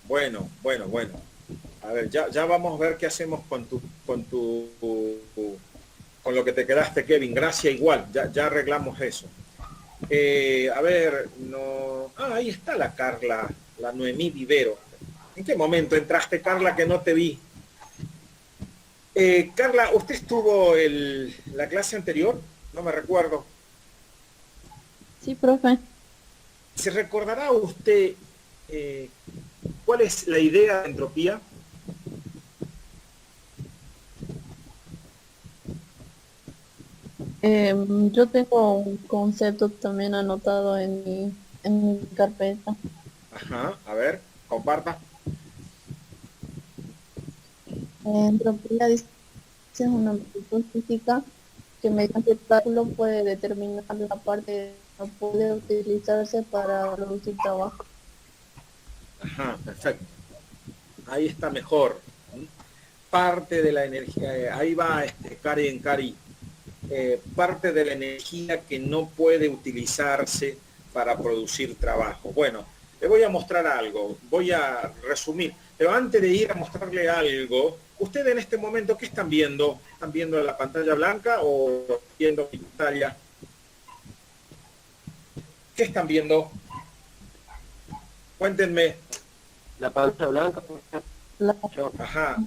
Bueno. A ver, ya vamos a ver qué hacemos con lo que te quedaste, Kevin. Gracias igual, ya arreglamos eso. A ver, no. Ah, ahí está la Carla, la Noemí Vivero. ¿En qué momento entraste, Carla, que no te vi? Carla, ¿usted estuvo la clase anterior? No me recuerdo. Sí, profe. ¿Se recordará usted eh, cuál es la idea de entropía? Yo tengo un concepto también anotado en mi carpeta. Ajá, a ver, comparta. Entropía dice es una magnitud física que mediante el cálculo puede determinar la parte que no puede utilizarse para producir trabajo. Ajá, perfecto. Ahí está mejor. Parte de la energía, ahí va Cari, parte de la energía que no puede utilizarse para producir trabajo. Bueno, le voy a mostrar algo, voy a resumir, pero antes de ir a mostrarle algo, ustedes en este momento, ¿qué están viendo? ¿Están viendo la pantalla blanca o viendo mi pantalla? ¿Qué están viendo? Cuéntenme. La pantalla blanca. La- Ajá,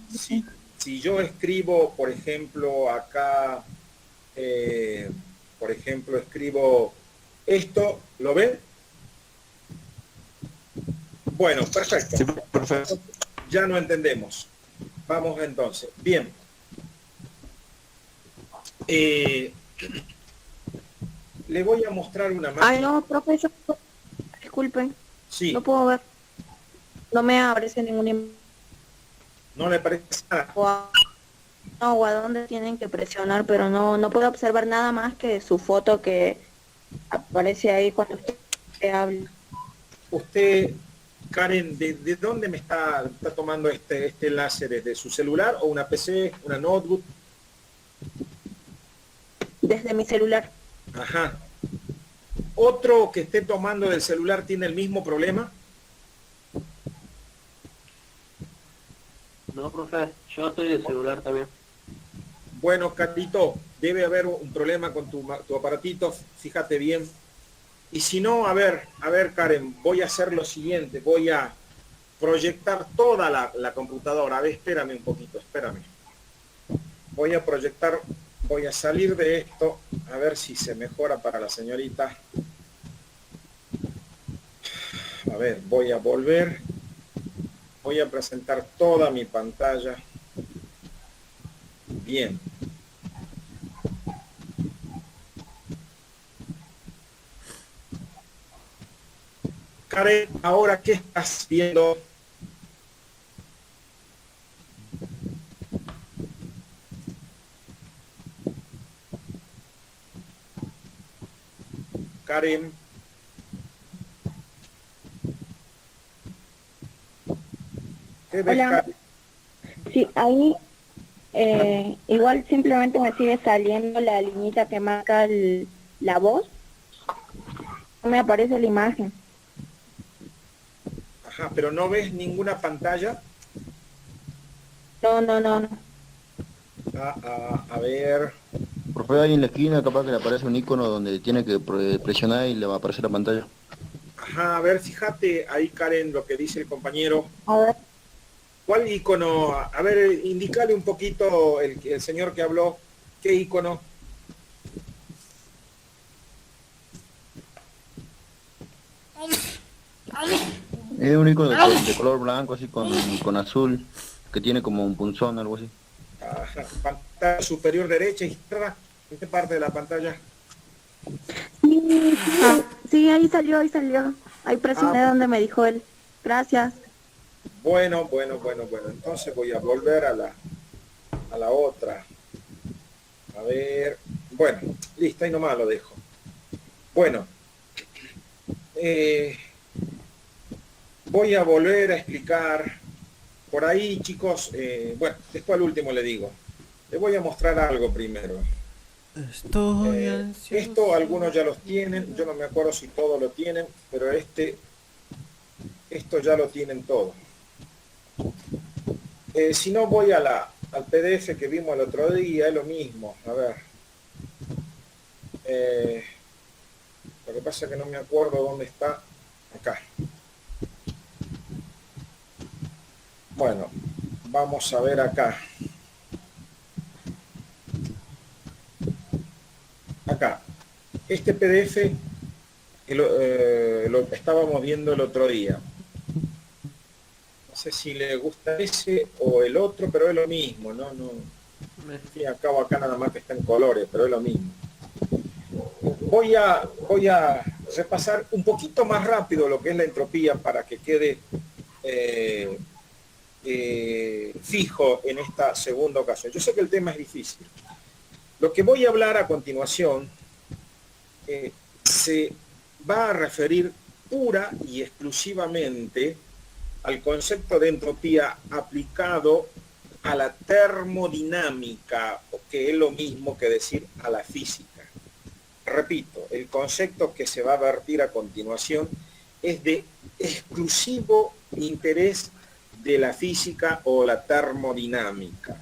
si yo escribo, por ejemplo, acá, por ejemplo, escribo esto, ¿lo ven? Bueno, perfecto. Sí, perfecto. Ya no entendemos. Vamos entonces. Bien. Eh, Le voy a mostrar una Ay, máquina. no, profesor, disculpen, Sí, no puedo ver, no me aparece ninguna no le parece nada. o a dónde tienen que presionar, pero no puedo observar nada más que su foto que aparece ahí cuando usted habla. Usted, Karen, ¿de dónde me está tomando este enlace? ¿Desde su celular o una PC, una notebook? Desde mi celular. Ajá. ¿Otro que esté tomando del celular tiene el mismo problema? No, profe, yo estoy de celular también. Bueno, Carlito, debe haber un problema con tu aparatito, fíjate bien. Y si no, a ver, Karen, voy a hacer lo siguiente, voy a proyectar toda la computadora. A ver, espérame un poquito, espérame. Voy a proyectar, voy a salir de esto, a ver si se mejora para la señorita. A ver, voy a volver, voy a presentar toda mi pantalla. Bien. Karen, ahora, ¿qué estás viendo? Karen. ¿Qué ves, Hola, Karen? sí, ahí igual simplemente me sigue saliendo la liñita que marca la voz, no me aparece la imagen. Ajá, pero no ves ninguna pantalla. No. A ver. Profe, ahí en la esquina capaz que le aparece un icono donde tiene que presionar y le va a aparecer la pantalla. Ajá, a ver, fíjate ahí, Karen, lo que dice el compañero. A ver, ¿Cuál icono? A ver, indícale un poquito el señor que habló. ¿Qué icono? Es un icono de color blanco, así con azul, que tiene como un punzón, algo así. Ajá, pantalla superior derecha, izquierda. ¿En qué parte de la pantalla? sí, ahí salió, ahí presioné Ah, donde me dijo él. Gracias. bueno. Entonces voy a volver a la otra. A ver. Bueno, listo, ahí nomás lo dejo. Bueno, voy a volver a explicar. Por ahí, chicos, bueno, después al último le digo. Les voy a mostrar algo primero. Estoy ansioso. Esto algunos ya los tienen, yo no me acuerdo si todos lo tienen, pero esto ya lo tienen todos. Si no, voy al PDF que vimos el otro día, es lo mismo. A ver. Lo que pasa es que no me acuerdo dónde está. Acá. Bueno, vamos a ver acá. Acá. Este PDF lo estábamos viendo el otro día. No sé si le gusta ese o el otro, pero es lo mismo, ¿no? Sí, acá nada más que está en colores, pero es lo mismo. Voy a repasar un poquito más rápido lo que es la entropía para que quede fijo en esta segunda ocasión. Yo sé que el tema es difícil. Lo que voy a hablar a continuación se va a referir pura y exclusivamente al concepto de entropía aplicado a la termodinámica, que es lo mismo que decir a la física. Repito, el concepto que se va a vertir a continuación es de exclusivo interés de la física o la termodinámica.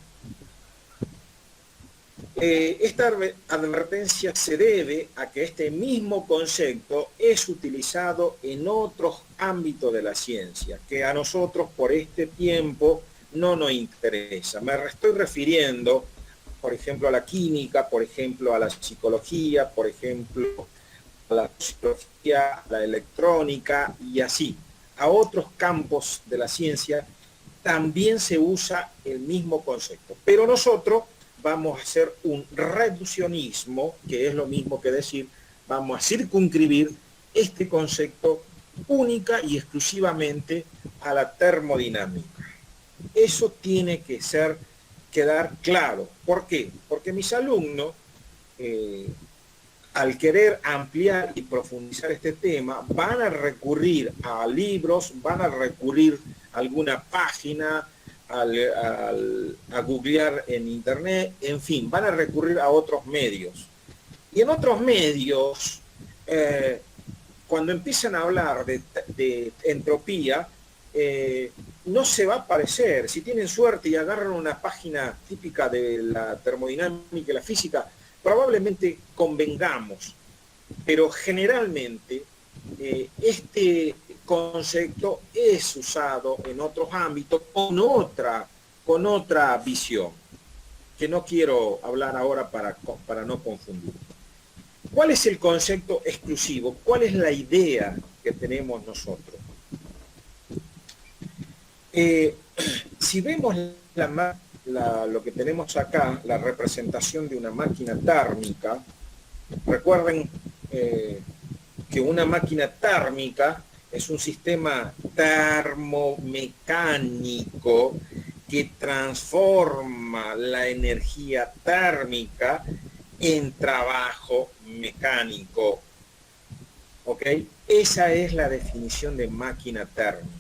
Esta advertencia se debe a que este mismo concepto es utilizado en otros ámbitos de la ciencia, que a nosotros por este tiempo no nos interesa. Me estoy refiriendo, por ejemplo, a la química, por ejemplo, a la psicología, por ejemplo, a la psicología, a la electrónica y así. A otros campos de la ciencia también se usa el mismo concepto. Pero nosotros vamos a hacer un reduccionismo, que es lo mismo que decir, vamos a circunscribir este concepto única y exclusivamente a la termodinámica. Eso tiene que quedar claro. ¿Por qué? Porque mis alumnos, al querer ampliar y profundizar este tema, van a recurrir a libros, van a recurrir a alguna página, a googlear en internet, en fin, van a recurrir a otros medios. Y en otros medios, cuando empiezan a hablar de entropía, no se va a aparecer. Si tienen suerte y agarran una página típica de la termodinámica y la física, probablemente convengamos, pero generalmente este concepto es usado en otros ámbitos con otra visión, que no quiero hablar ahora para no confundir. ¿Cuál es el concepto exclusivo? ¿Cuál es la idea que tenemos nosotros? Si vemos lo que tenemos acá, la representación de una máquina térmica, recuerden que una máquina térmica es un sistema termomecánico que transforma la energía térmica en trabajo mecánico. ¿Ok? Esa es la definición de máquina térmica.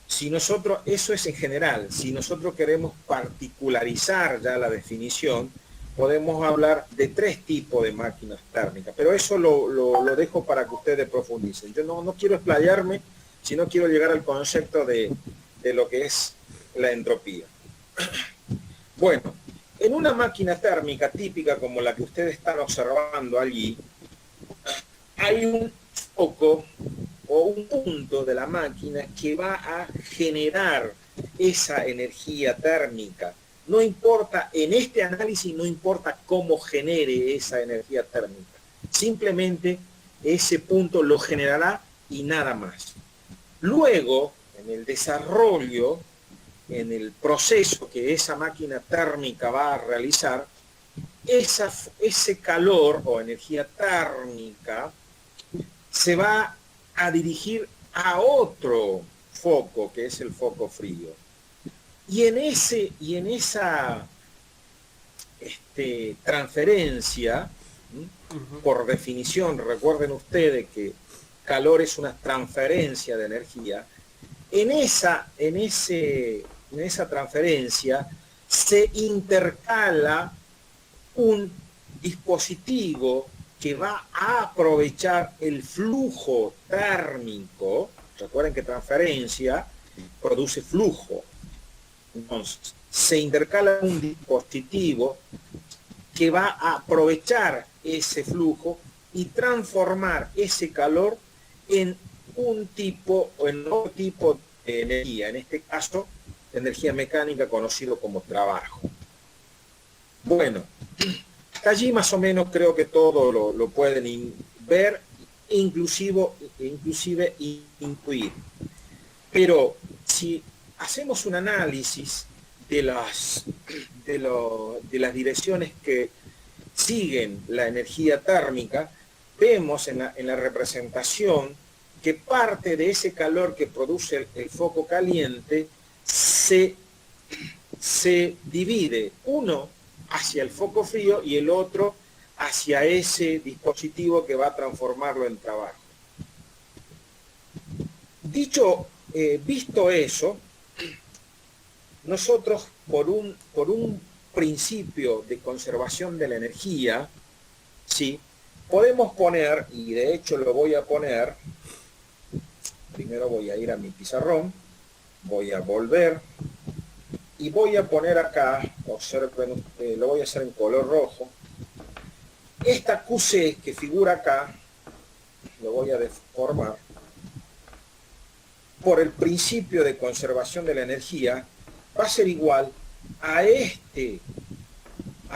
Si nosotros, eso es en general, si nosotros queremos particularizar ya la definición, podemos hablar de 3 tipos de máquinas térmicas, pero eso lo dejo para que ustedes profundicen. Yo no quiero explayarme, sino quiero llegar al concepto de lo que es la entropía. Bueno, en una máquina térmica típica como la que ustedes están observando allí, hay un foco o un punto de la máquina que va a generar esa energía térmica. No importa, en este análisis no importa cómo genere esa energía térmica. Simplemente ese punto lo generará y nada más. Luego, en el desarrollo, en el proceso que esa máquina térmica va a realizar, ese calor o energía térmica se va a dirigir a otro foco, que es el foco frío. Y en esa transferencia, por definición, recuerden ustedes que calor es una transferencia de energía, en esa transferencia se intercala un dispositivo que va a aprovechar el flujo térmico. Recuerden que transferencia produce flujo. Entonces, se intercala un dispositivo que va a aprovechar ese flujo y transformar ese calor en un tipo o en otro tipo de energía, en este caso, energía mecánica conocido como trabajo. Bueno, hasta allí más o menos creo que todo lo pueden ver, inclusive intuir. Pero si hacemos un análisis de las direcciones que siguen la energía térmica, vemos en la representación que parte de ese calor que produce el foco caliente se divide, uno hacia el foco frío y el otro hacia ese dispositivo que va a transformarlo en trabajo. Visto eso, nosotros por un principio de conservación de la energía, ¿sí?, podemos poner, y de hecho lo voy a poner, primero voy a ir a mi pizarrón, voy a volver, y voy a poner acá, observen, lo voy a hacer en color rojo, esta QC que figura acá, lo voy a deformar, por el principio de conservación de la energía, va a ser igual a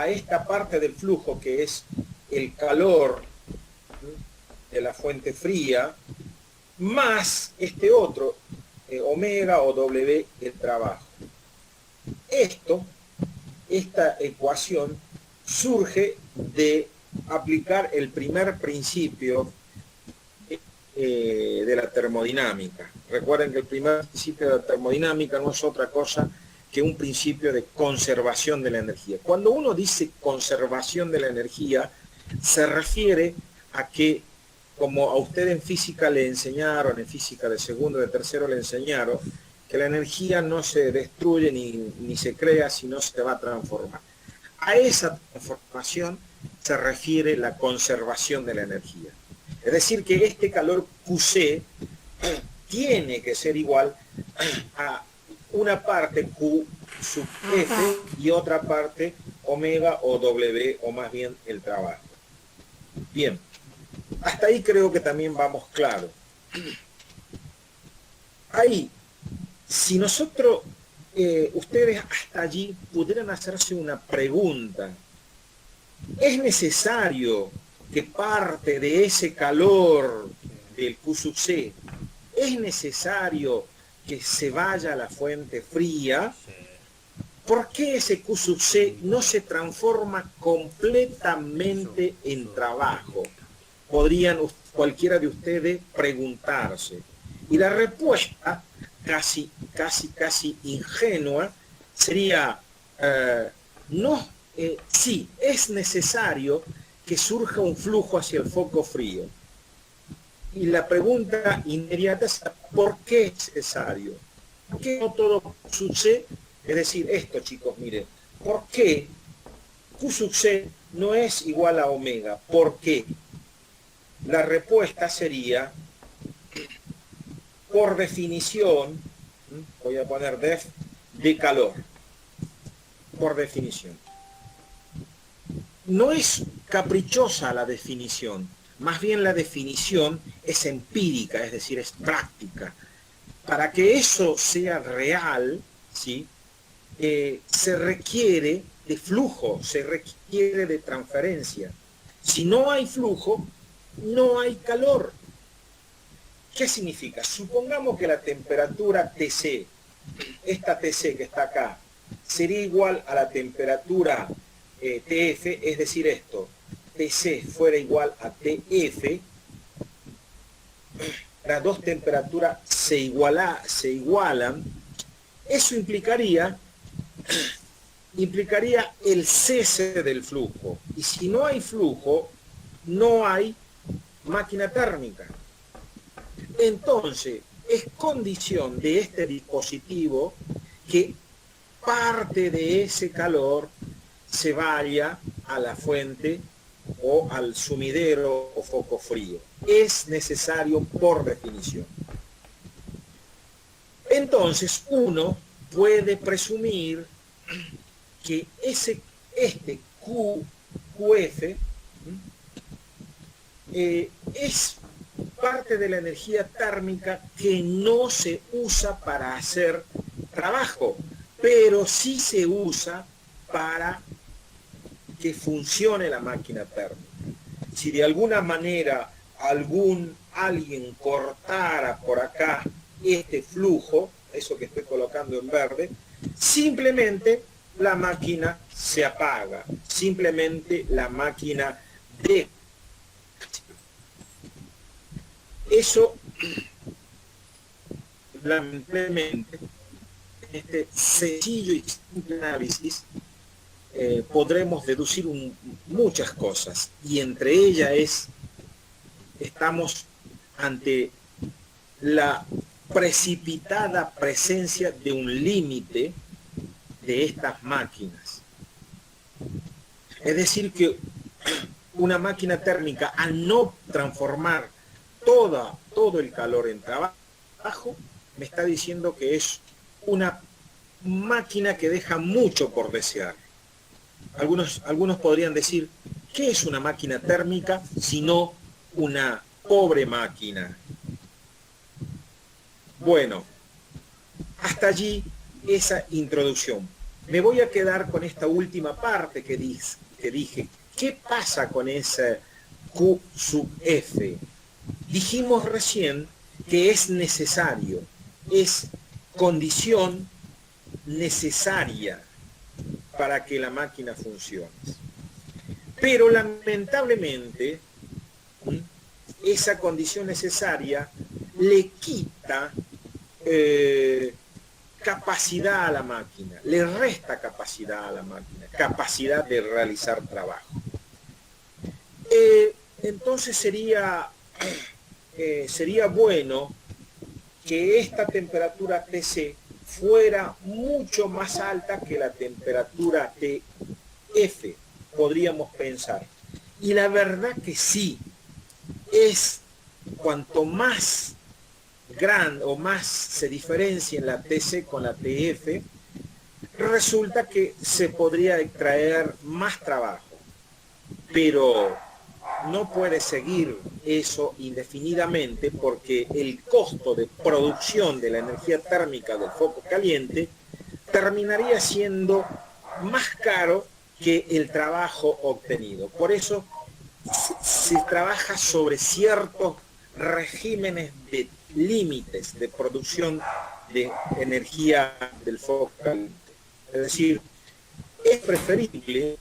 esta parte del flujo que es el calor de la fuente fría, más otro, omega o W, el trabajo. Esta ecuación surge de aplicar el primer principio de la termodinámica. Recuerden que el primer principio de la termodinámica no es otra cosa que un principio de conservación de la energía. Cuando uno dice conservación de la energía, se refiere a que, como a usted en física le enseñaron, en física de segundo, de tercero le enseñaron, que la energía no se destruye ni se crea, sino se va a transformar. A esa transformación se refiere la conservación de la energía. Es decir, que este calor QC tiene que ser igual a una parte Q sub F y otra parte omega o W, o más bien el trabajo. Bien, hasta ahí creo que también vamos claro. Ahí, si nosotros, ustedes hasta allí pudieran hacerse una pregunta, ¿es necesario que parte de ese calor del Q sub C, es necesario que se vaya a la fuente fría? ¿Por qué ese Q sub C no se transforma completamente en trabajo? Podrían cualquiera de ustedes preguntarse. Y la respuesta, casi ingenua, sería, sí, es necesario que surja un flujo hacia el foco frío. Y la pregunta inmediata es, ¿por qué es necesario? ¿Por qué no todo sucede? Es decir, esto, chicos, miren, ¿por qué Q sub C no es igual a omega? ¿Por qué? La respuesta sería, por definición, voy a poner def, de calor, por definición. No es caprichosa la definición, más bien la definición es empírica, es decir, es práctica. Para que eso sea real, ¿sí?, se requiere de flujo, se requiere de transferencia. Si no hay flujo, no hay calor. ¿Qué significa? Supongamos que la temperatura TC, esta TC que está acá, sería igual a la temperatura TF, es decir, esto, TC fuera igual a TF, las dos temperaturas se igualan, eso implicaría el cese del flujo. Y si no hay flujo, no hay máquina térmica. Entonces, es condición de este dispositivo que parte de ese calor se vaya a la fuente o al sumidero o foco frío. Es necesario por definición. Entonces uno puede presumir que este QF es parte de la energía térmica que no se usa para hacer trabajo, pero sí se usa para que funcione la máquina térmica. Si de alguna manera alguien cortara por acá este flujo, eso que estoy colocando en verde, simplemente la máquina se apaga, simplemente la máquina deja. Eso, lamentablemente, este sencillo y simple análisis, podremos deducir muchas cosas, y entre ellas estamos ante la precipitada presencia de un límite de estas máquinas. Es decir, que una máquina térmica, al no transformar todo el calor en trabajo, me está diciendo que es una máquina que deja mucho por desear. Algunos podrían decir, ¿qué es una máquina térmica sino una pobre máquina? Bueno, hasta allí esa introducción. Me voy a quedar con esta última parte que dije. ¿Qué pasa con ese Q sub F? Dijimos recién que es necesario, es condición necesaria para que la máquina funcione. Pero lamentablemente, esa condición necesaria le quita capacidad a la máquina, le resta capacidad a la máquina, capacidad de realizar trabajo. Entonces sería bueno que esta temperatura TC fuera mucho más alta que la temperatura TF, podríamos pensar. Y la verdad que sí, es cuanto más grande o más se diferencia en la TC con la TF, resulta que se podría extraer más trabajo. Pero no puede seguir eso indefinidamente, porque el costo de producción de la energía térmica del foco caliente terminaría siendo más caro que el trabajo obtenido. Por eso se trabaja sobre ciertos regímenes de límites de producción de energía del foco caliente. Es decir, es preferible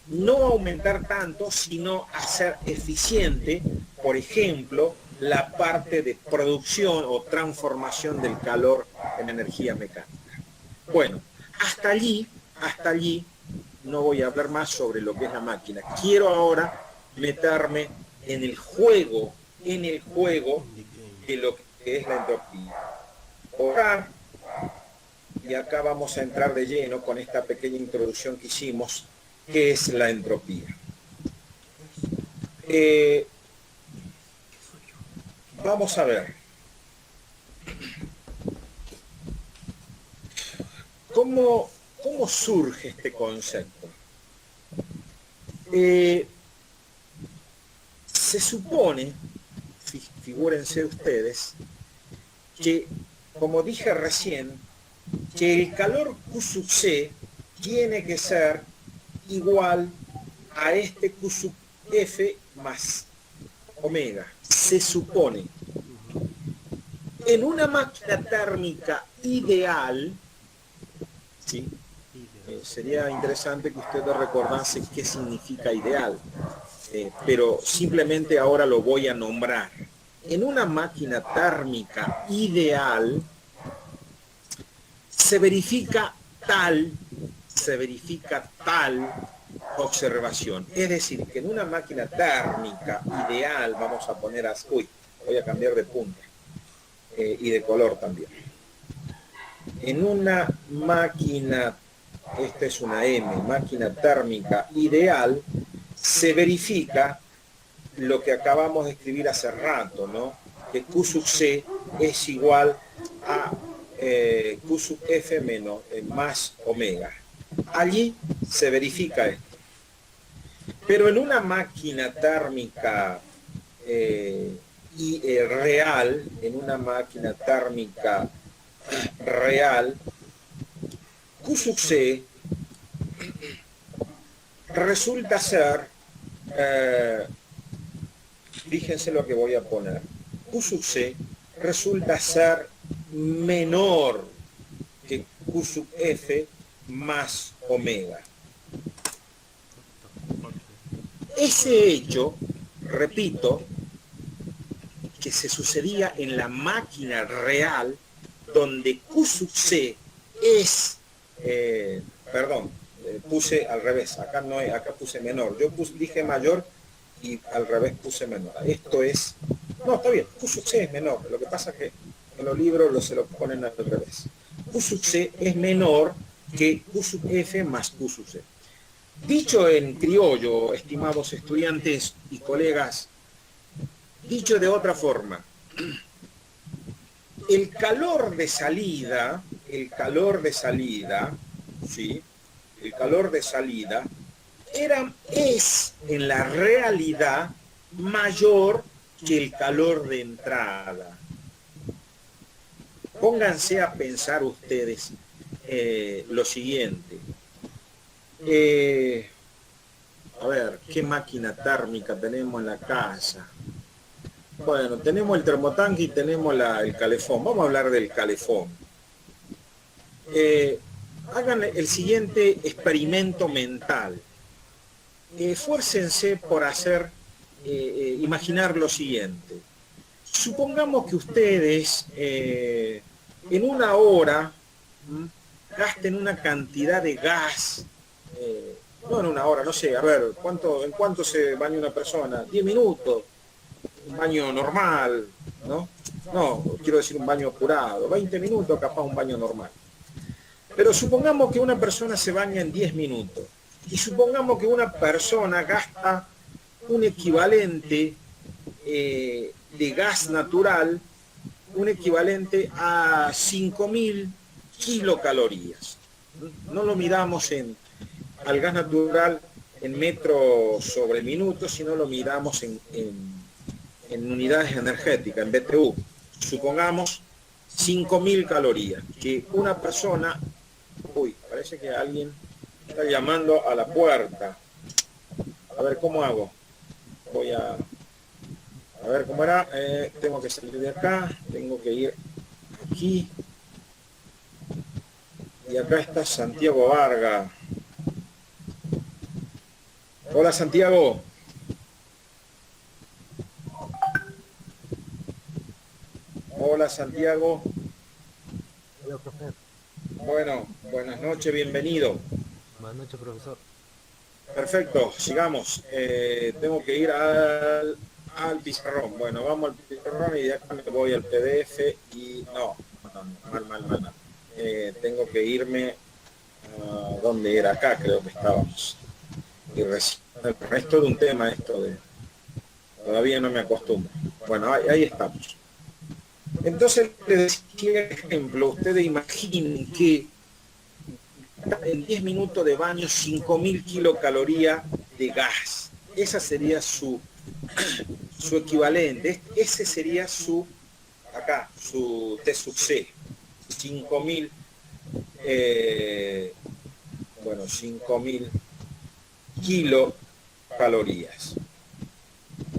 no aumentar tanto, sino hacer eficiente, por ejemplo, la parte de producción o transformación del calor en energía mecánica. Bueno, hasta allí no voy a hablar más sobre lo que es la máquina. Quiero ahora meterme en el juego de lo que es la entropía. Ahora, y acá vamos a entrar de lleno con esta pequeña introducción que hicimos, ¿qué es la entropía? Vamos a ver. ¿Cómo surge este concepto? Se supone, figúrense ustedes, que, como dije recién, que el calor Q sub C tiene que ser igual a este Q sub F más omega. Se supone. En una máquina térmica ideal, ¿sí? Sería interesante que ustedes recordasen qué significa ideal, pero simplemente ahora lo voy a nombrar. En una máquina térmica ideal se verifica tal observación. Es decir, que en una máquina térmica ideal, vamos a poner así, voy a cambiar de punto y de color también. En una máquina, esta es una M, máquina térmica ideal, se verifica lo que acabamos de escribir hace rato, ¿no? Que Q sub C es igual a Q sub F menos más omega. Allí se verifica esto. Pero en una máquina térmica real, en una máquina térmica real, Q sub C resulta ser, fíjense lo que voy a poner, Q sub C resulta ser menor que Q sub F más omega. Ese hecho, repito, que se sucedía en la máquina real, donde Q sub C es, puse al revés, acá no es, acá puse menor, yo dije mayor y al revés puse menor. Esto es, no, está bien, Q sub C es menor, lo que pasa es que en los libros se lo ponen al revés. Q sub C es menor que Q sub F más Q sub C. Dicho en criollo, estimados estudiantes y colegas, dicho de otra forma, el calor de salida, ¿sí? El calor de salida es en la realidad mayor que el calor de entrada. Pónganse a pensar ustedes lo siguiente. A ver, ¿qué máquina térmica tenemos en la casa? Bueno, tenemos el termotanque y tenemos el calefón. Vamos a hablar del calefón. Hagan el siguiente experimento mental. Esfuércense por imaginar lo siguiente. Supongamos que ustedes en una hora gasten una cantidad de gas, no en una hora, no sé, a ver, ¿en cuánto se baña una persona? 10 minutos, un baño normal, ¿no? No, quiero decir un baño apurado, 20 minutos capaz un baño normal. Pero supongamos que una persona se baña en 10 minutos y supongamos que una persona gasta un equivalente de gas natural, un equivalente a 5.000 kilocalorías. No lo miramos al gas natural en metros sobre minutos, sino lo miramos en unidades energéticas, en BTU. Supongamos 5.000 calorías, que una persona... Uy, parece que alguien está llamando a la puerta. A ver, ¿cómo hago? Voy a ver cómo era. Tengo que salir de acá, tengo que ir aquí. Y acá está Santiago Vargas. Hola, Santiago. Hola, Santiago. Hola, profesor. Bueno, buenas noches, bienvenido. Buenas noches, profesor. Perfecto, sigamos. Tengo que ir al pizarrón. Bueno, vamos al pizarrón y de acá me voy al PDF y no, mal. Tengo que irme a donde era acá, creo que estábamos. Y es todo un tema esto de... Todavía no me acostumbro. Bueno, ahí estamos. Entonces, le decía ejemplo, ustedes imaginen que en 10 minutos de baño 5.000 kilocalorías de gas. Esa sería su equivalente. Ese sería su T sub C. 5.000 kilocalorías.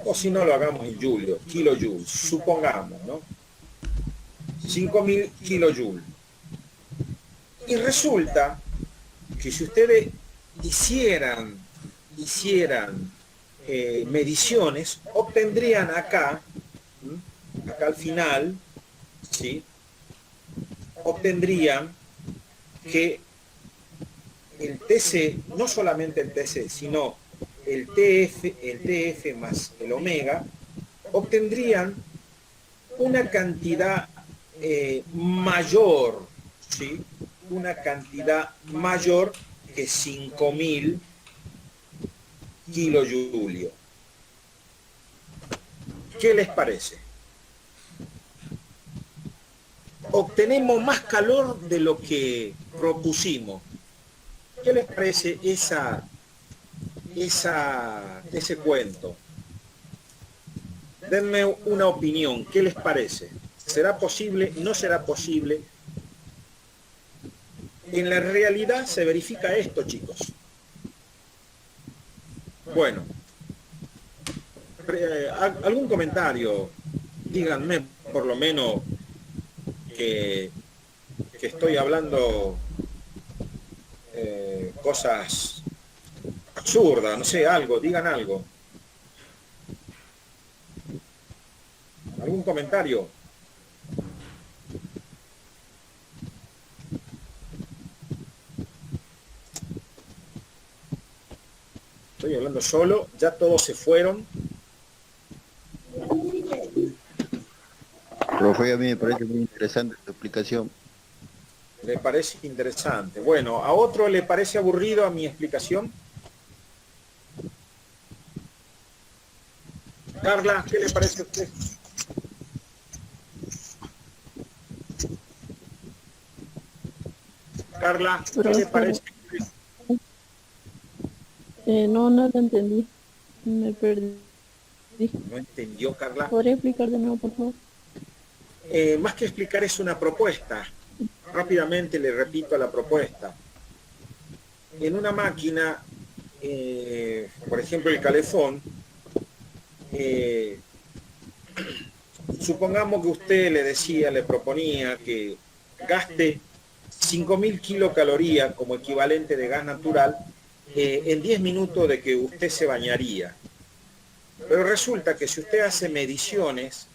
O si no lo hagamos en julio, kilojoules, supongamos, ¿no? 5.000 kilojoules. Y resulta que si ustedes hicieran mediciones, obtendrían acá al final, ¿sí? Obtendrían que el TC, no solamente el TC, sino el TF más el omega, obtendrían una cantidad mayor, ¿sí? Una cantidad mayor que 5.000 kilojoules. ¿Qué les parece? obtenemos más calor de lo que propusimos. ¿Qué les parece ese cuento? Denme una opinión, ¿qué les parece? ¿Será posible? ¿No será posible? En la realidad se verifica esto, chicos. Bueno, algún comentario, díganme por lo menos que estoy hablando cosas absurdas, no sé, algo, digan algo. ¿Algún comentario? Estoy hablando solo, ya todos se fueron. Profe, a mí me parece muy interesante tu explicación. ¿Le parece interesante? Bueno, ¿a otro le parece aburrido a mi explicación? Carla, ¿qué le parece a usted? Carla, ¿qué le parece? No lo entendí. Me perdí. ¿No entendió, Carla? ¿Podría explicar de nuevo, por favor? Más que explicar, es una propuesta. Rápidamente le repito la propuesta. En una máquina, por ejemplo el calefón, supongamos que usted le proponía que gaste 5.000 kilocalorías como equivalente de gas natural en 10 minutos de que usted se bañaría. Pero resulta que si usted hace mediciones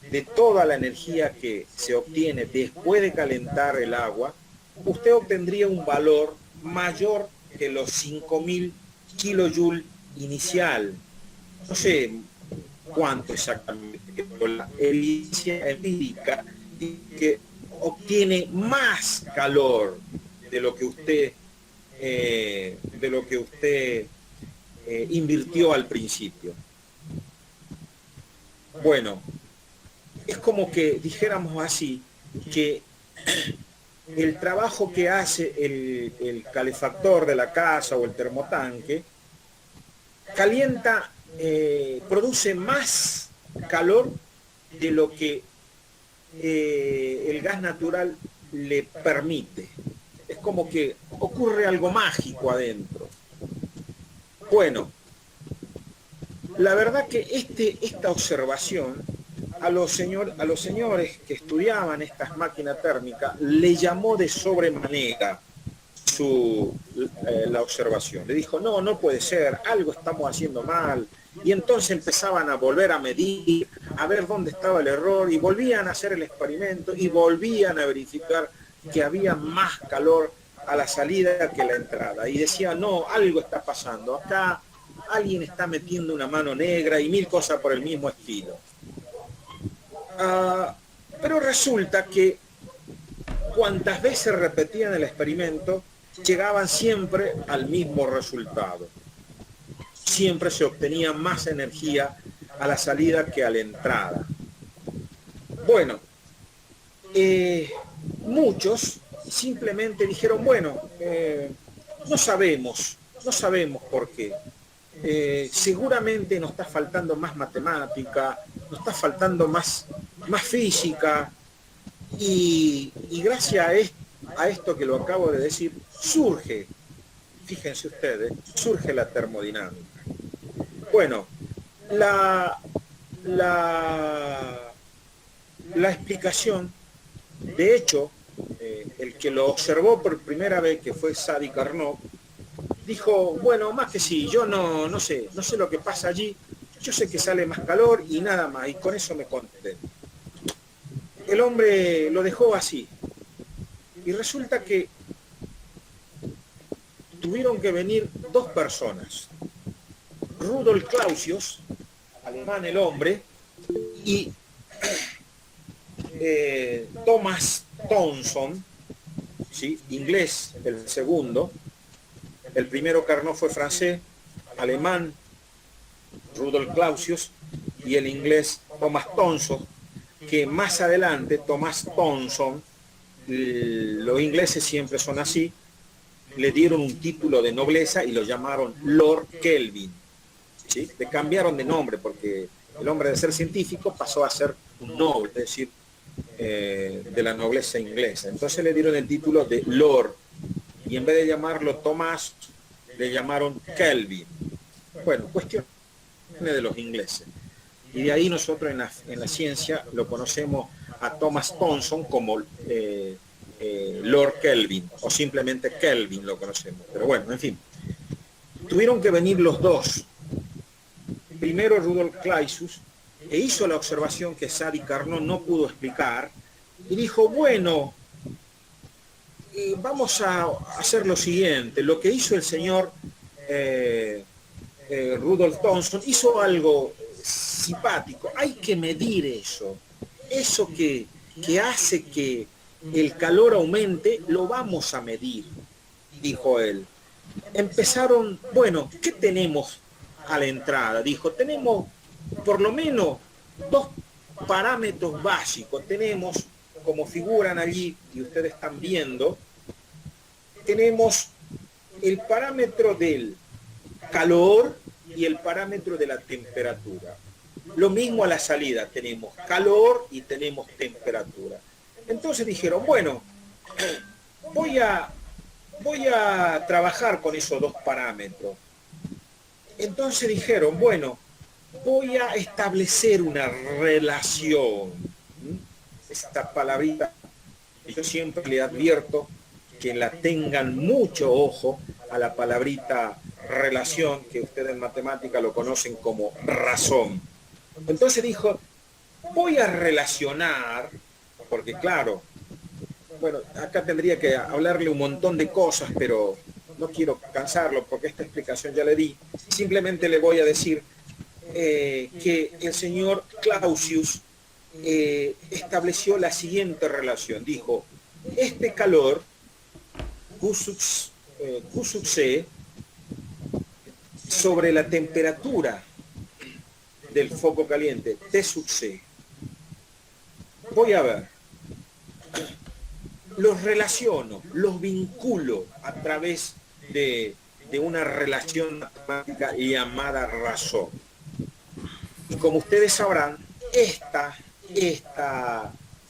de toda la energía que se obtiene después de calentar el agua, usted obtendría un valor mayor que los 5.000 kilojoules inicial. No sé cuánto exactamente, pero la evidencia empírica dice que obtiene más calor de lo que usted invirtió al principio. Bueno, es como que dijéramos así, que el trabajo que hace el calefactor de la casa o el termotanque calienta, produce más calor de lo que el gas natural le permite. Es como que ocurre algo mágico adentro. Bueno, la verdad que esta observación a los señores que estudiaban estas máquinas térmicas le llamó de sobremanera la observación. Le dijo, no puede ser, algo estamos haciendo mal. Y entonces empezaban a volver a medir, a ver dónde estaba el error, y volvían a hacer el experimento y volvían a verificar que había más calor a la salida que a la entrada. Y decían, no, algo está pasando, acá alguien está metiendo una mano negra y mil cosas por el mismo estilo. Pero resulta que cuantas veces repetían el experimento, llegaban siempre al mismo resultado. Siempre se obtenía más energía a la salida que a la entrada. Bueno, muchos simplemente dijeron, bueno, no sabemos por qué. Seguramente nos está faltando más matemática, nos está faltando más física, y gracias a esto que lo acabo de decir, surge, fíjense ustedes, surge la termodinámica. Bueno, la explicación, de hecho, el que lo observó por primera vez, que fue Sadi Carnot, dijo, bueno, más que sí, yo no sé lo que pasa allí, yo sé que sale más calor y nada más, y con eso me conté. El hombre lo dejó así, y resulta que tuvieron que venir dos personas, Rudolf Clausius, alemán el hombre, y Thomas Thomson, ¿sí? Inglés el segundo. El primero Carnot fue francés, alemán Rudolf Clausius, y el inglés Thomas Thomson. que más adelante Thomas Thomson, los ingleses siempre son así, le dieron un título de nobleza y lo llamaron Lord Kelvin, ¿sí? Le cambiaron de nombre porque el hombre de ser científico pasó a ser un noble, es decir, de la nobleza inglesa. Entonces le dieron el título de Lord y en vez de llamarlo Thomas, le llamaron Kelvin. Bueno, cuestión de los ingleses. Y de ahí nosotros en la ciencia lo conocemos a Thomas Thomson como Lord Kelvin, o simplemente Kelvin lo conocemos. Pero bueno, en fin. Tuvieron que venir los dos. Primero Rudolf Clausius, e hizo la observación que Sadi Carnot no pudo explicar, y dijo, bueno, vamos a hacer lo siguiente. Lo que hizo el señor Rudolf Thomson, hizo algo simpático. Hay que medir eso. Eso que hace que el calor aumente, lo vamos a medir, dijo él. Empezaron, bueno, ¿qué tenemos a la entrada? Dijo, tenemos por lo menos dos parámetros básicos. Tenemos, como figuran allí, y ustedes están viendo, tenemos el parámetro del calor y el parámetro de la temperatura. Lo mismo a la salida, tenemos calor y tenemos temperatura. Entonces dijeron, bueno, voy a trabajar con esos dos parámetros. Entonces dijeron, bueno, voy a establecer una relación. Esta palabrita, yo siempre le advierto que la tengan mucho ojo a la palabrita relación, que ustedes en matemática lo conocen como razón. Entonces dijo, voy a relacionar, porque claro, bueno, acá tendría que hablarle un montón de cosas, pero no quiero cansarlo porque esta explicación ya le di. Simplemente le voy a decir que el señor Clausius estableció la siguiente relación. Dijo, este calor, Q sub C, sobre la temperatura del foco caliente, T sub C. Voy a ver. Los relaciono, los vinculo a través de una relación matemática llamada razón. Y como ustedes sabrán, esta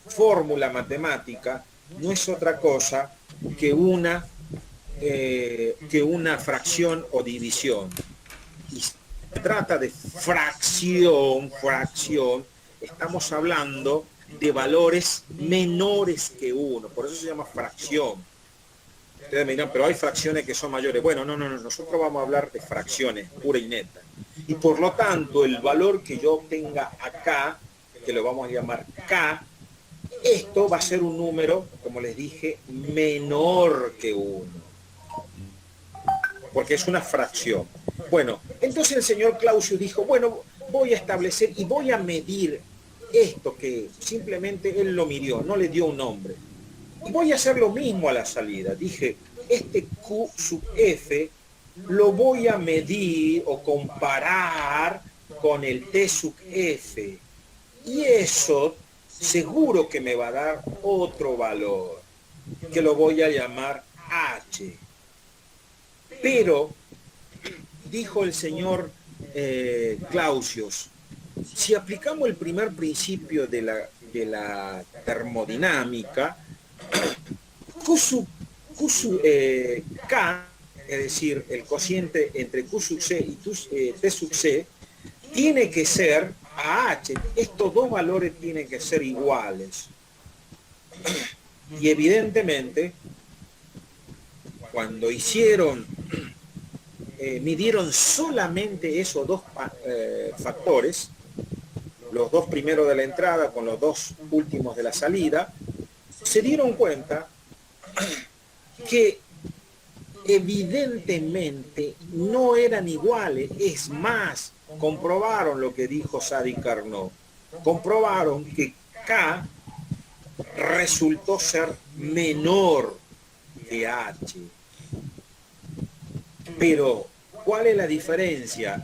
fórmula matemática no es otra cosa que una fracción o división. Y se trata de fracción, estamos hablando de valores menores que 1, por eso se llama fracción. Ustedes me dirán, pero hay fracciones que son mayores. Bueno, no, nosotros vamos a hablar de fracciones, pura y neta. Y por lo tanto, el valor que yo obtenga acá, que lo vamos a llamar K, esto va a ser un número, como les dije, menor que 1. Porque es una fracción. Bueno, entonces el señor Clausius dijo, bueno, voy a establecer y voy a medir esto que simplemente él lo midió, no le dio un nombre. Y voy a hacer lo mismo a la salida. Dije, este Q sub F lo voy a medir o comparar con el T sub F. Y eso seguro que me va a dar otro valor, que lo voy a llamar H. Pero, dijo el señor Clausius, si aplicamos el primer principio de la termodinámica, Q sub K, es decir, el cociente entre Q sub C y T sub C, tiene que ser a H. Estos dos valores tienen que ser iguales. Y evidentemente, cuando midieron solamente esos dos factores, los dos primeros de la entrada con los dos últimos de la salida, se dieron cuenta que evidentemente no eran iguales. Es más, comprobaron lo que dijo Sadi Carnot. Comprobaron que K resultó ser menor que H. Pero, ¿cuál es la diferencia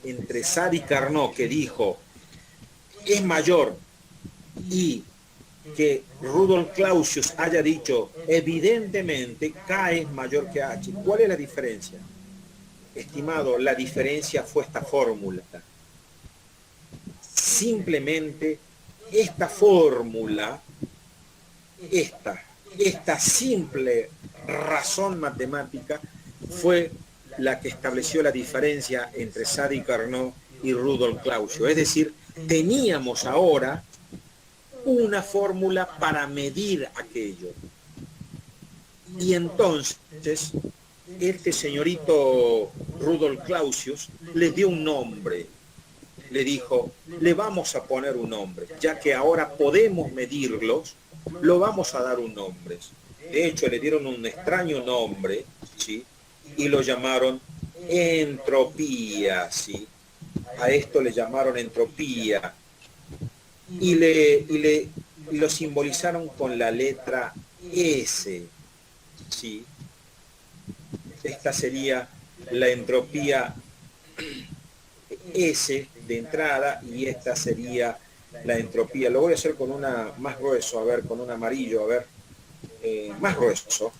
entre Sadi Carnot, que dijo es mayor y que Rudolf Clausius haya dicho, evidentemente K es mayor que H. ¿Cuál es la diferencia? Estimado, la diferencia fue esta fórmula. Simplemente esta fórmula, esta simple razón matemática fue la que estableció la diferencia entre Sadi Carnot y Rudolf Clausius. Es decir, teníamos ahora una fórmula para medir aquello. Y entonces, este señorito Rudolf Clausius le dio un nombre. Le dijo, le vamos a poner un nombre. Ya que ahora podemos medirlos, lo vamos a dar un nombre. De hecho, le dieron un extraño nombre, ¿sí? Y lo llamaron entropía, ¿sí? A esto le llamaron entropía. Y lo simbolizaron con la letra S, ¿sí? Esta sería la entropía S de entrada y esta sería la entropía. Lo voy a hacer con una más grueso, a ver, con un amarillo, a ver, más grueso.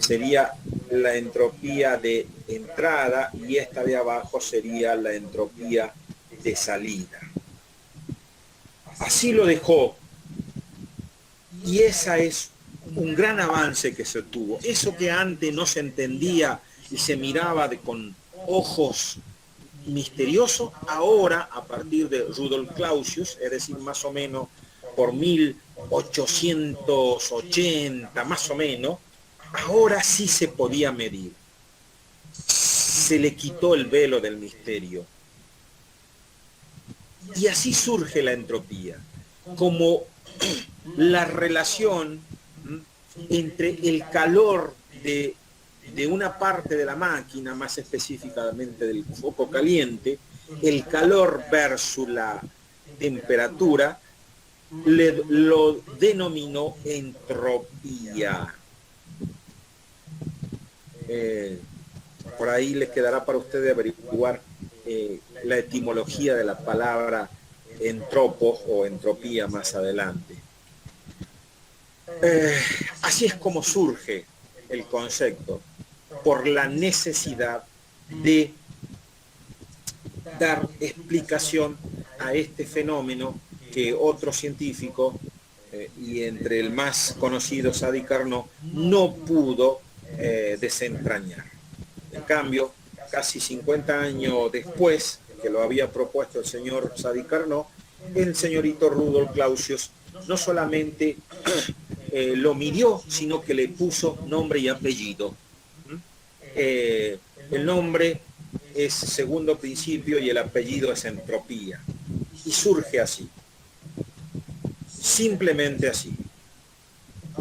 Sería la entropía de entrada y esta de abajo sería la entropía de salida. Así lo dejó, y esa es un gran avance que se tuvo. Eso que antes no se entendía y se miraba con ojos misteriosos, ahora a partir de Rudolf Clausius, es decir, más o menos por 1880, más o menos, ahora sí se podía medir. Se le quitó el velo del misterio. Y así surge la entropía, como la relación entre el calor de una parte de la máquina, más específicamente del foco caliente, el calor versus la temperatura, lo denominó entropía. Por ahí les quedará para ustedes averiguar la etimología de la palabra entropos o entropía más adelante. Así es como surge el concepto, por la necesidad de dar explicación a este fenómeno que otro científico, y entre el más conocido Sadi Carnot, no pudo desentrañar. En cambio, casi 50 años después que lo había propuesto el señor Sadi Carnot, el señorito Rudolf Clausius no solamente lo midió, sino que le puso nombre y apellido. El nombre es segundo principio y el apellido es entropía. Y surge así. Simplemente así.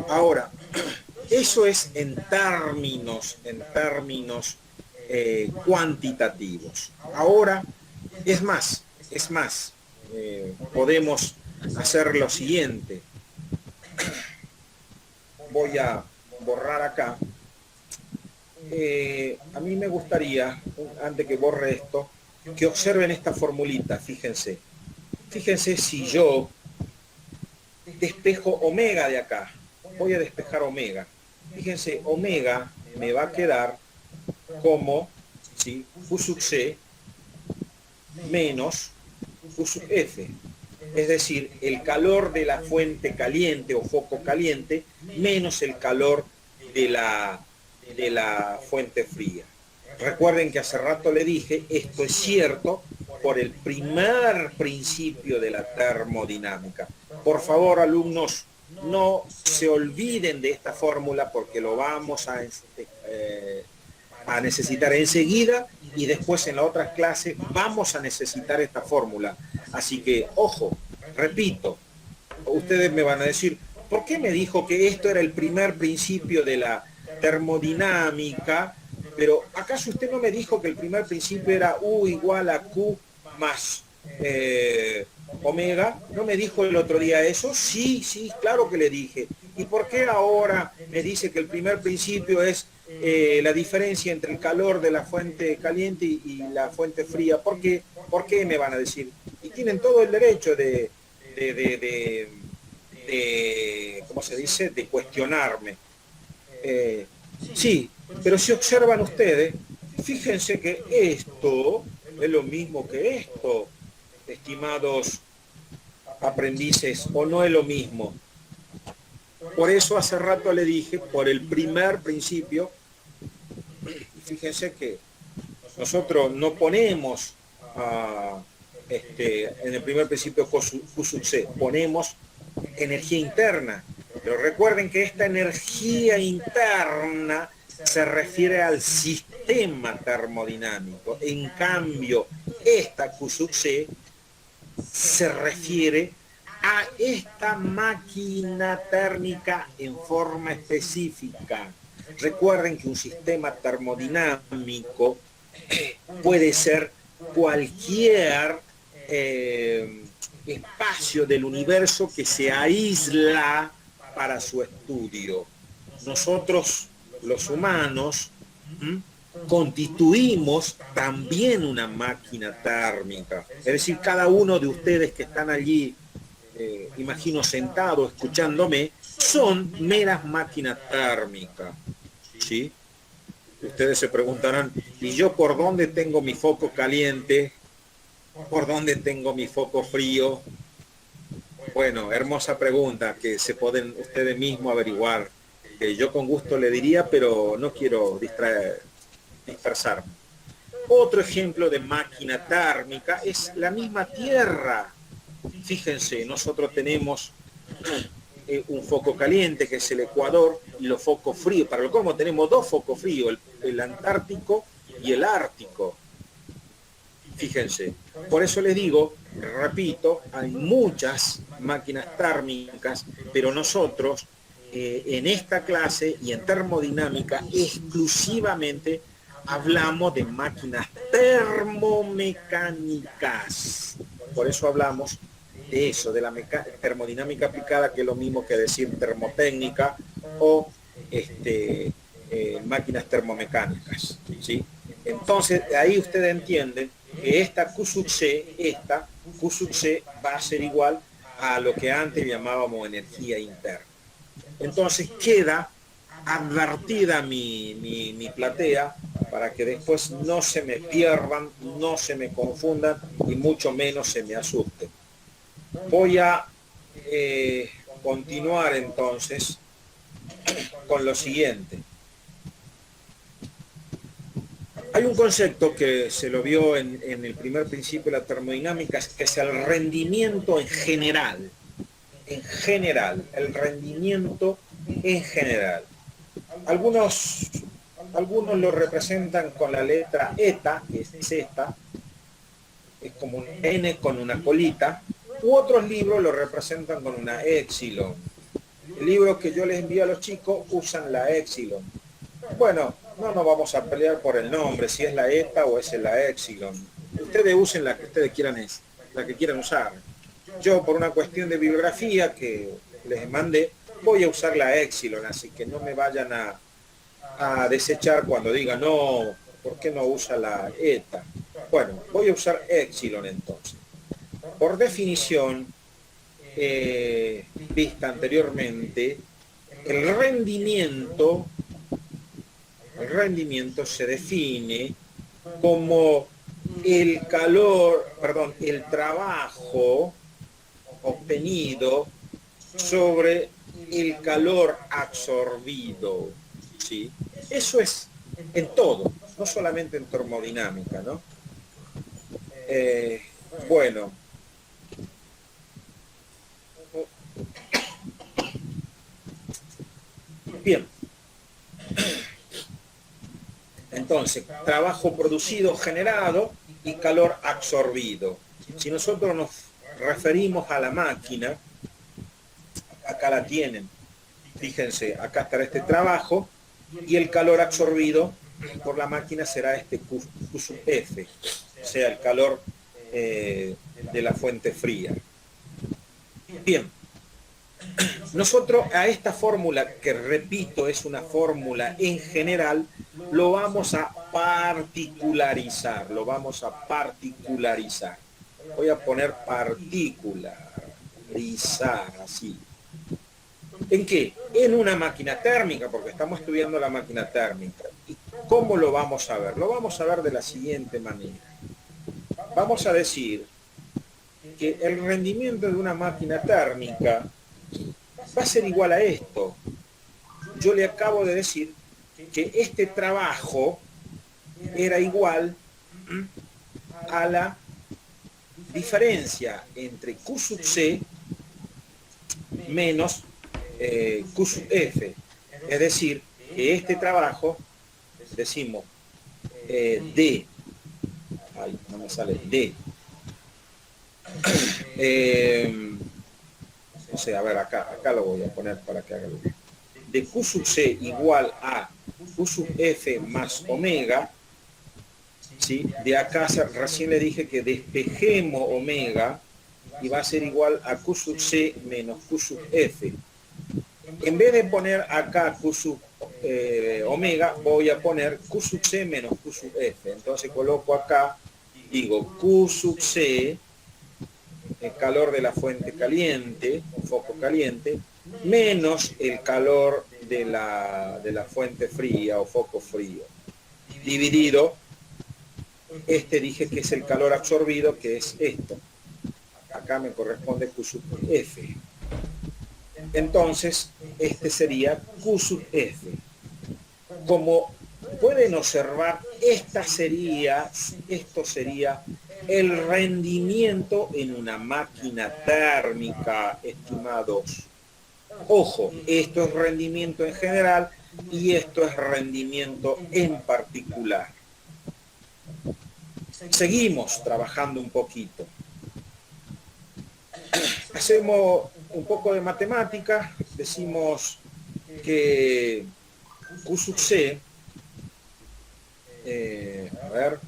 Ahora, eso es en términos cuantitativos. Ahora, es más, podemos hacer lo siguiente. Voy a borrar acá. A mí me gustaría, antes que borre esto, que observen esta formulita, fíjense. Fíjense si yo despejo omega de acá. Voy a despejar omega. Fíjense, omega me va a quedar como, ¿sí?, Q sub C menos Q sub F. Es decir, el calor de la fuente caliente o foco caliente menos el calor de la fuente fría. Recuerden que hace rato le dije, esto es cierto por el primer principio de la termodinámica. Por favor, alumnos, no se olviden de esta fórmula porque lo vamos a necesitar enseguida y después en las otras clases vamos a necesitar esta fórmula. Así que, ojo, repito, ustedes me van a decir, ¿por qué me dijo que esto era el primer principio de la termodinámica? Pero ¿acaso usted no me dijo que el primer principio era U igual a Q más omega? ¿No me dijo el otro día eso? Sí, claro que le dije. ¿Y por qué ahora me dice que el primer principio es la diferencia entre el calor de la fuente caliente y la fuente fría? ¿Por qué me van a decir? Y tienen todo el derecho de ¿cómo se dice?, de cuestionarme. Sí, pero si observan ustedes, fíjense que esto es lo mismo que esto, estimados aprendices, o no es lo mismo. Por eso hace rato le dije, por el primer principio, fíjense que nosotros no ponemos en el primer principio Q-sub-C, ponemos energía interna. Pero recuerden que esta energía interna se refiere al sistema termodinámico. En cambio, esta Q-sub-C se refiere a esta máquina térmica en forma específica. Recuerden que un sistema termodinámico puede ser cualquier espacio del universo que se aísla para su estudio. Nosotros, los humanos, constituimos también una máquina térmica. Es decir, cada uno de ustedes que están allí, imagino sentados escuchándome, son meras máquinas térmicas. ¿Sí? Ustedes se preguntarán, ¿y yo por dónde tengo mi foco caliente? ¿Por dónde tengo mi foco frío? Bueno, hermosa pregunta que se pueden ustedes mismos averiguar. Yo con gusto le diría, pero no quiero dispersarme. Otro ejemplo de máquina térmica es la misma Tierra. Fíjense, nosotros tenemos un foco caliente que es el Ecuador y los focos fríos. Para lo como tenemos dos focos fríos, el Antártico y el Ártico. Fíjense, por eso les digo, repito, hay muchas máquinas térmicas, pero nosotros en esta clase y en termodinámica exclusivamente hablamos de máquinas termomecánicas. Por eso hablamos de eso, de la termodinámica aplicada, que es lo mismo que decir termotécnica o máquinas termomecánicas, ¿sí? Entonces, ahí ustedes entienden que esta Q-sub-C va a ser igual a lo que antes llamábamos energía interna. Entonces queda advertida mi platea para que después no se me pierdan, no se me confundan y mucho menos se me asusten. Voy a continuar entonces con lo siguiente. Hay un concepto que se lo vio en el primer principio de la termodinámica, que es el rendimiento en general. En general, el rendimiento en general. Algunos lo representan con la letra eta, que es esta, es como un N con una colita, u otros libros lo representan con una épsilon. El libro que yo les envío a los chicos usan la épsilon. Bueno, no nos vamos a pelear por el nombre, si es la ETA o es la Epsilon. Ustedes usen la que ustedes quieran, la que quieran usar. Yo, por una cuestión de bibliografía que les mandé, voy a usar la Epsilon, así que no me vayan a desechar cuando digan, no, ¿por qué no usa la ETA? Bueno, voy a usar Epsilon entonces. Por definición, vista anteriormente, el rendimiento se define como el trabajo obtenido sobre el calor absorbido, ¿sí? Eso es en todo, no solamente en termodinámica, ¿no? Bueno. Bien. Entonces, trabajo producido, generado y calor absorbido. Si nosotros nos referimos a la máquina, acá la tienen. Fíjense, acá estará este trabajo y el calor absorbido por la máquina será este Q sub F, o sea, el calor de la fuente fría. Bien. Nosotros a esta fórmula, que repito es una fórmula en general, lo vamos a particularizar, Voy a poner particular, visualizar así. ¿En qué? En una máquina térmica, porque estamos estudiando la máquina térmica. ¿Y cómo lo vamos a ver? Lo vamos a ver de la siguiente manera. Vamos a decir que el rendimiento de una máquina térmica va a ser igual a esto. Yo le acabo de decir que este trabajo era igual a la diferencia entre Q sub C menos Q sub F. Es decir, que este trabajo, decimos D, ay, no me sale, D. No sé, a ver, acá lo voy a poner para que haga lo mismo. De Q sub C igual a Q sub F más omega, ¿sí? De acá recién le dije que despejemos omega y va a ser igual a Q sub C menos Q sub F. En vez de poner acá Q sub omega, voy a poner Q sub C menos Q sub F. Entonces coloco acá, digo Q sub C, el calor de la fuente caliente, un foco caliente, menos el calor de la fuente fría o foco frío, dividido, dije que es el calor absorbido, que es esto. Acá me corresponde Q sub F. Entonces, sería Q sub F. Como pueden observar, esto sería el rendimiento en una máquina térmica, estimados. Ojo, esto es rendimiento en general y esto es rendimiento en particular. Seguimos trabajando un poquito. Hacemos un poco de matemática, decimos que Q sub C, a ver,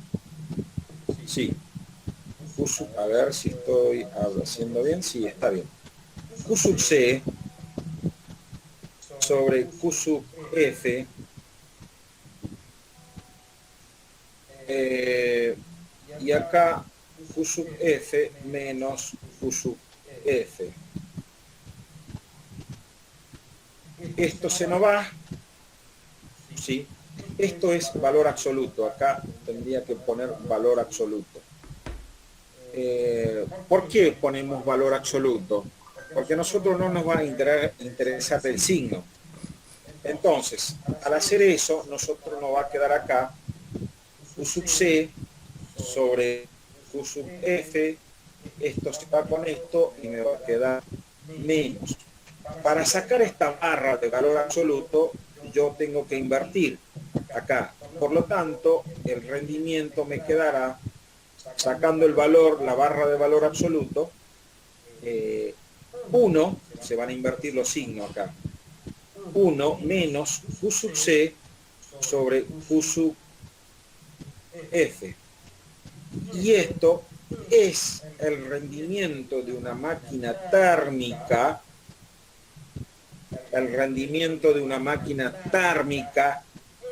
sí, a ver si estoy haciendo bien, sí, está bien. Q sub C sobre Q sub F y acá Q sub F menos Q sub F. Esto se nos va, ¿sí? Esto es valor absoluto, acá tendría que poner valor absoluto. ¿Por qué ponemos valor absoluto? Porque a nosotros no nos va a interesar el signo. Entonces, al hacer eso, nosotros nos va a quedar acá Q sub C sobre Q sub F, esto se va con esto y me va a quedar menos. Para sacar esta barra de valor absoluto, yo tengo que invertir acá. Por lo tanto, el rendimiento me quedará, sacando el valor, la barra de valor absoluto, 1, se van a invertir los signos acá, 1 menos Q sub C sobre Q sub F. Y esto es el rendimiento de una máquina térmica,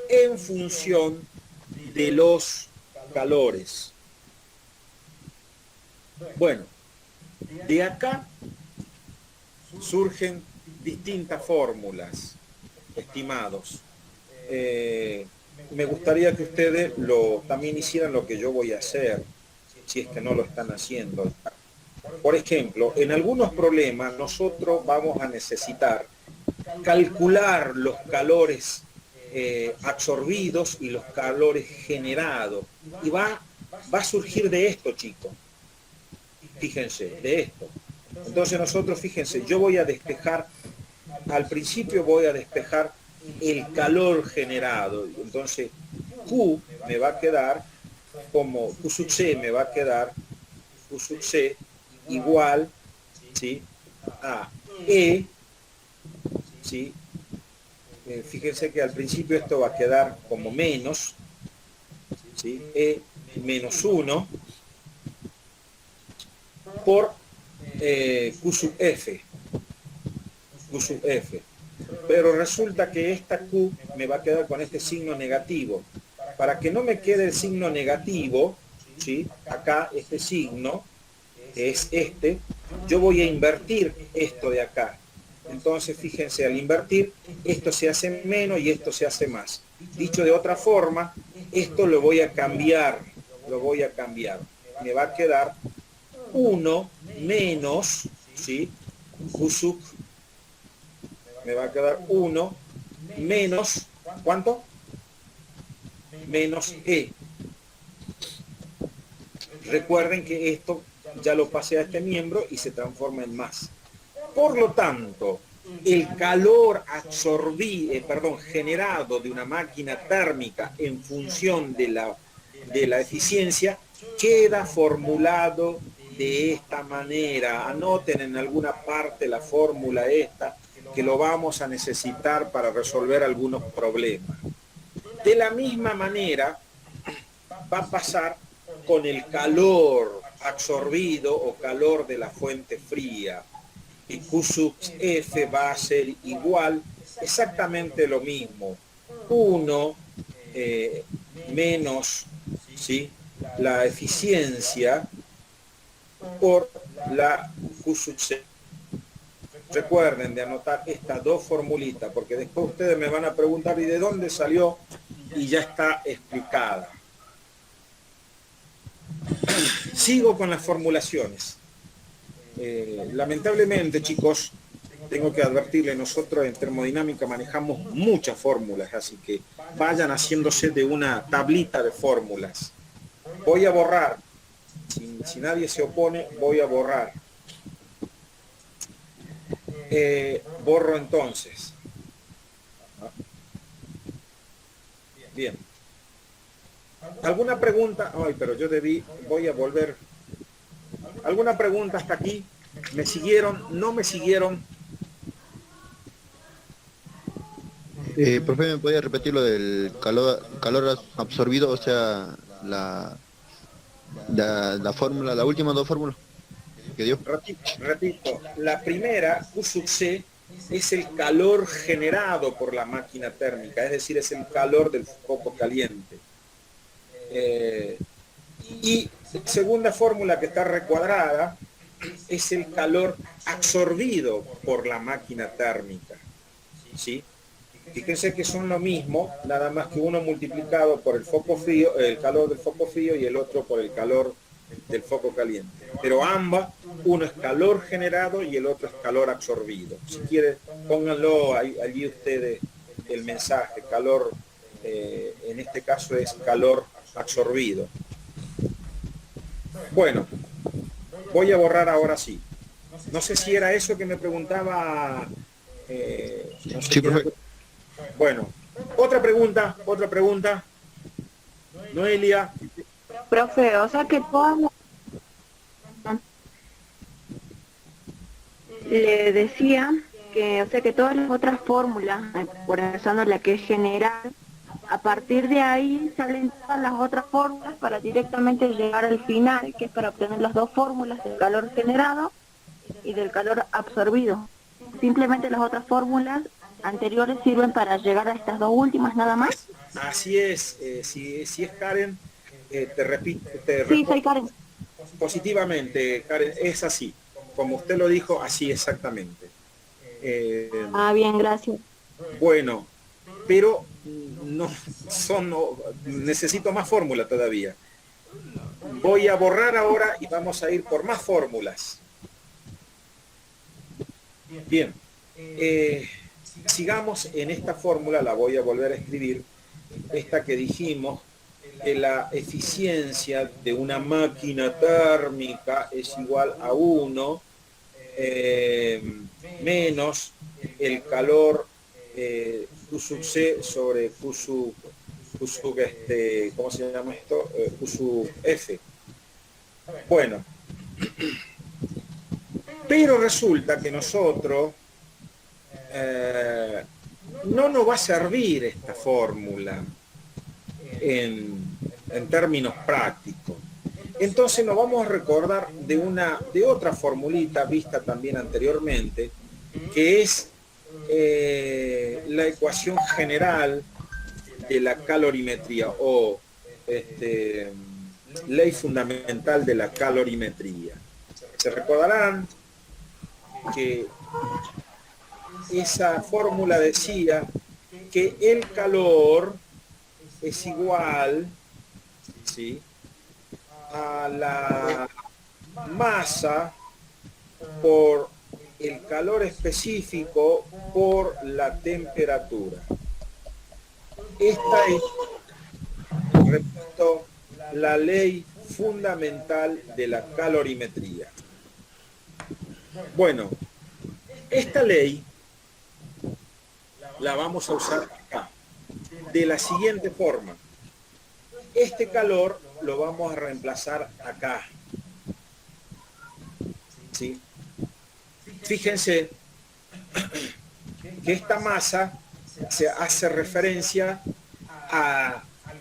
en función de los calores. Bueno, de acá surgen distintas fórmulas, estimados. Me gustaría que ustedes también hicieran lo que yo voy a hacer, si es que no lo están haciendo. Por ejemplo, en algunos problemas nosotros vamos a necesitar calcular los calores absorbidos y los calores generados. Y va a surgir de esto, chicos. Fíjense, de esto. Entonces nosotros, fíjense, yo voy a despejar, al principio voy a despejar el calor generado. Entonces Q me va a quedar como Q sub C me va a quedar Q sub C igual, ¿sí?, a E, ¿sí? Fíjense que al principio esto va a quedar como menos, ¿sí?, E menos 1 por Q sub F. Q sub F. Pero resulta que esta Q me va a quedar con este signo negativo. Para que no me quede el signo negativo, ¿sí?, acá este signo, que es yo voy a invertir esto de acá. Entonces, fíjense, al invertir, esto se hace menos y esto se hace más. Dicho de otra forma, esto lo voy a cambiar, Me va a quedar 1 menos, ¿sí? Kusuk, me va a quedar 1 menos, ¿cuánto? Menos E. Recuerden que esto ya lo pasé a este miembro y se transforma en más. Por lo tanto, el calor generado de una máquina térmica en función de la eficiencia queda formulado de esta manera. Anoten en alguna parte la fórmula esta, que lo vamos a necesitar para resolver algunos problemas. De la misma manera va a pasar con el calor absorbido o calor de la fuente fría. Y Q sub F va a ser igual, exactamente lo mismo. 1 menos, ¿sí?, la eficiencia por la Q sub C. Recuerden de anotar estas dos formulitas, porque después ustedes me van a preguntar ¿y de dónde salió? Y ya está explicada. Sigo con las formulaciones. Lamentablemente, chicos, tengo que advertirles, nosotros en termodinámica manejamos muchas fórmulas, así que vayan haciéndose de una tablita de fórmulas. Voy a borrar, si nadie se opone, voy a borrar. Borro entonces. Bien. ¿Alguna pregunta? Ay, pero yo voy a volver. ¿Alguna pregunta hasta aquí? ¿Me siguieron? ¿No me siguieron? Profe, ¿me podía repetir lo del calor absorbido? O sea, la fórmula, las últimas dos fórmulas que dio. Repito, la primera, Q sub C, es el calor generado por la máquina térmica, es decir, es el calor del foco caliente. Y la segunda fórmula, que está recuadrada, es el calor absorbido por la máquina térmica, ¿sí? Fíjense que son lo mismo, nada más que uno multiplicado por el foco frío, el calor del foco frío, y el otro por el calor del foco caliente. Pero ambas, uno es calor generado y el otro es calor absorbido. Si quieren, pónganlo allí ustedes el mensaje, calor, en este caso es calor absorbido. Bueno, voy a borrar ahora sí. No sé si era eso que me preguntaba. No sé, sí, profe. Bueno, otra pregunta. Noelia. Profe, o sea que todas le decía que, o sea que todas las otras fórmulas, por empezando la que es general, a partir de ahí salen todas las otras fórmulas para directamente llegar al final, que es para obtener las dos fórmulas del calor generado y del calor absorbido. Simplemente las otras fórmulas anteriores sirven para llegar a estas dos últimas nada más. Así es, si es Karen, te repito. Sí, soy Karen. Positivamente, Karen, es así. Como usted lo dijo, así exactamente. Bien, gracias. Bueno, pero necesito más fórmula todavía. Voy a borrar ahora y vamos a ir por más fórmulas. Bien, sigamos en esta fórmula, la voy a volver a escribir, esta que dijimos, que la eficiencia de una máquina térmica es igual a 1 menos el calor Q sub C sobre Q sub ¿cómo se llama esto? Q sub F. Bueno, pero resulta que nosotros no nos va a servir esta fórmula en términos prácticos. Entonces nos vamos a recordar de otra formulita vista también anteriormente, que es la ecuación general de la calorimetría o ley fundamental de la calorimetría. Se recordarán que esa fórmula decía que el calor es igual, ¿sí?, a la masa por el calor específico por la temperatura. Esta es, repito, la ley fundamental de la calorimetría. Bueno, esta ley la vamos a usar acá, de la siguiente forma. Este calor lo vamos a reemplazar acá, ¿sí? Fíjense que esta masa se hace referencia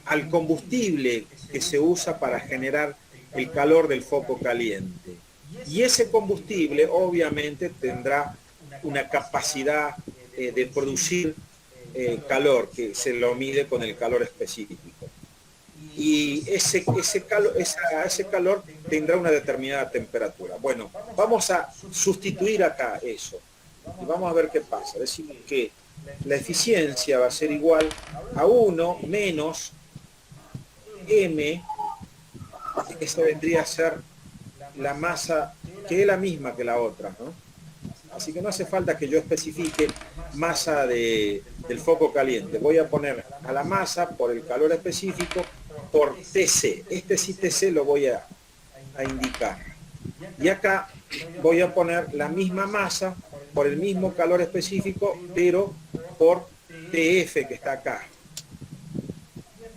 al combustible que se usa para generar el calor del foco caliente. Y ese combustible obviamente tendrá una capacidad de producir calor, que se lo mide con el calor específico. Y ese calor tendrá una determinada temperatura. Bueno, vamos a sustituir acá eso. Y vamos a ver qué pasa. Decimos que la eficiencia va a ser igual a 1 menos M, que vendría a ser la masa, que es la misma que la otra, ¿no? Así que no hace falta que yo especifique masa del foco caliente. Voy a poner a la masa por el calor específico por TC. Este sí TC lo voy a indicar. Y acá voy a poner la misma masa por el mismo calor específico, pero por TF que está acá.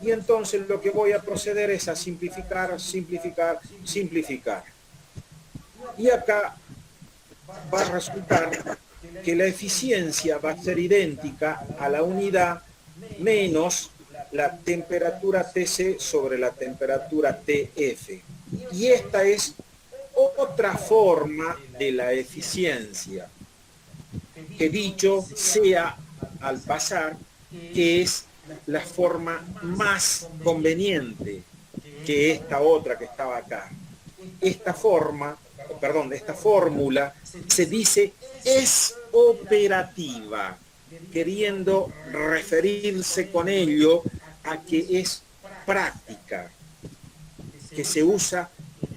Y entonces lo que voy a proceder es a simplificar, simplificar, simplificar. Y acá va a resultar que la eficiencia va a ser idéntica a la unidad menos la temperatura TC sobre la temperatura TF. Y esta es otra forma de la eficiencia, que dicho sea al pasar, que es la forma más conveniente que esta otra que estaba acá. Esta fórmula se dice es operativa, queriendo referirse con ello a que es práctica, que se usa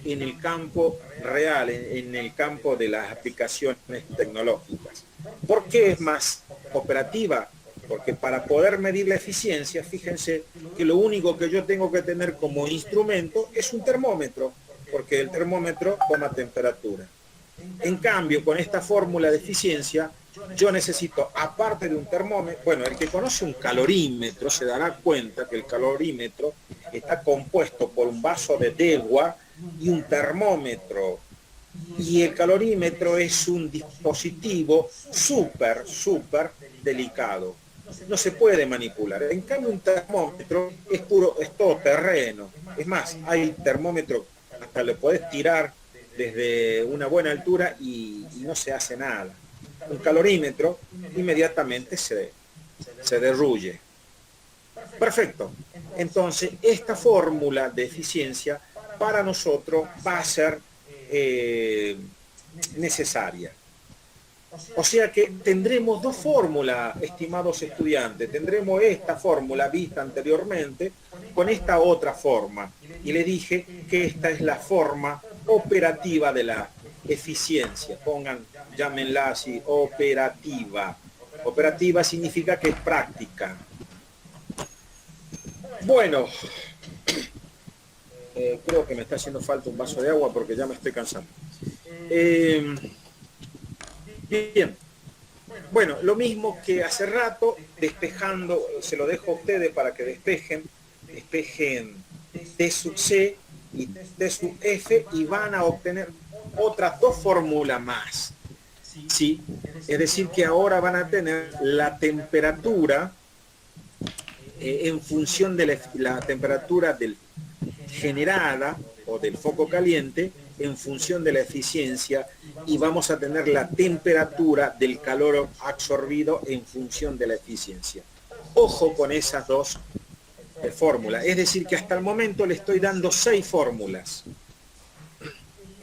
en el campo real, en el campo de las aplicaciones tecnológicas. ¿Por qué es más operativa? Porque para poder medir la eficiencia, fíjense que lo único que yo tengo que tener como instrumento es un termómetro, porque el termómetro toma temperatura. En cambio, con esta fórmula de eficiencia, yo necesito, aparte de un termómetro, bueno, el que conoce un calorímetro se dará cuenta que el calorímetro está compuesto por un vaso de Dewar y un termómetro. Y el calorímetro es un dispositivo súper delicado. No se puede manipular. En cambio, un termómetro es todo terreno. Es más, hay termómetro hasta le podés tirar desde una buena altura y no se hace nada. Un calorímetro inmediatamente se derruye. Perfecto. Entonces, esta fórmula de eficiencia para nosotros va a ser necesaria. O sea que tendremos dos fórmulas, estimados estudiantes. Tendremos esta fórmula vista anteriormente con esta otra forma. Y le dije que esta es la forma operativa de la eficiencia. Llámenla así, operativa. Operativa significa que es práctica. Bueno, creo que me está haciendo falta un vaso de agua porque ya me estoy cansando. Bien, bueno, lo mismo que hace rato, despejando, se lo dejo a ustedes para que despejen T sub C y T sub F y van a obtener otras dos fórmulas más, ¿sí? Es decir, que ahora van a tener la temperatura en función de la temperatura generada o del foco caliente en función de la eficiencia, y vamos a tener la temperatura del calor absorbido en función de la eficiencia. Ojo con esas dos fórmulas, es decir que hasta el momento le estoy dando 6 fórmulas.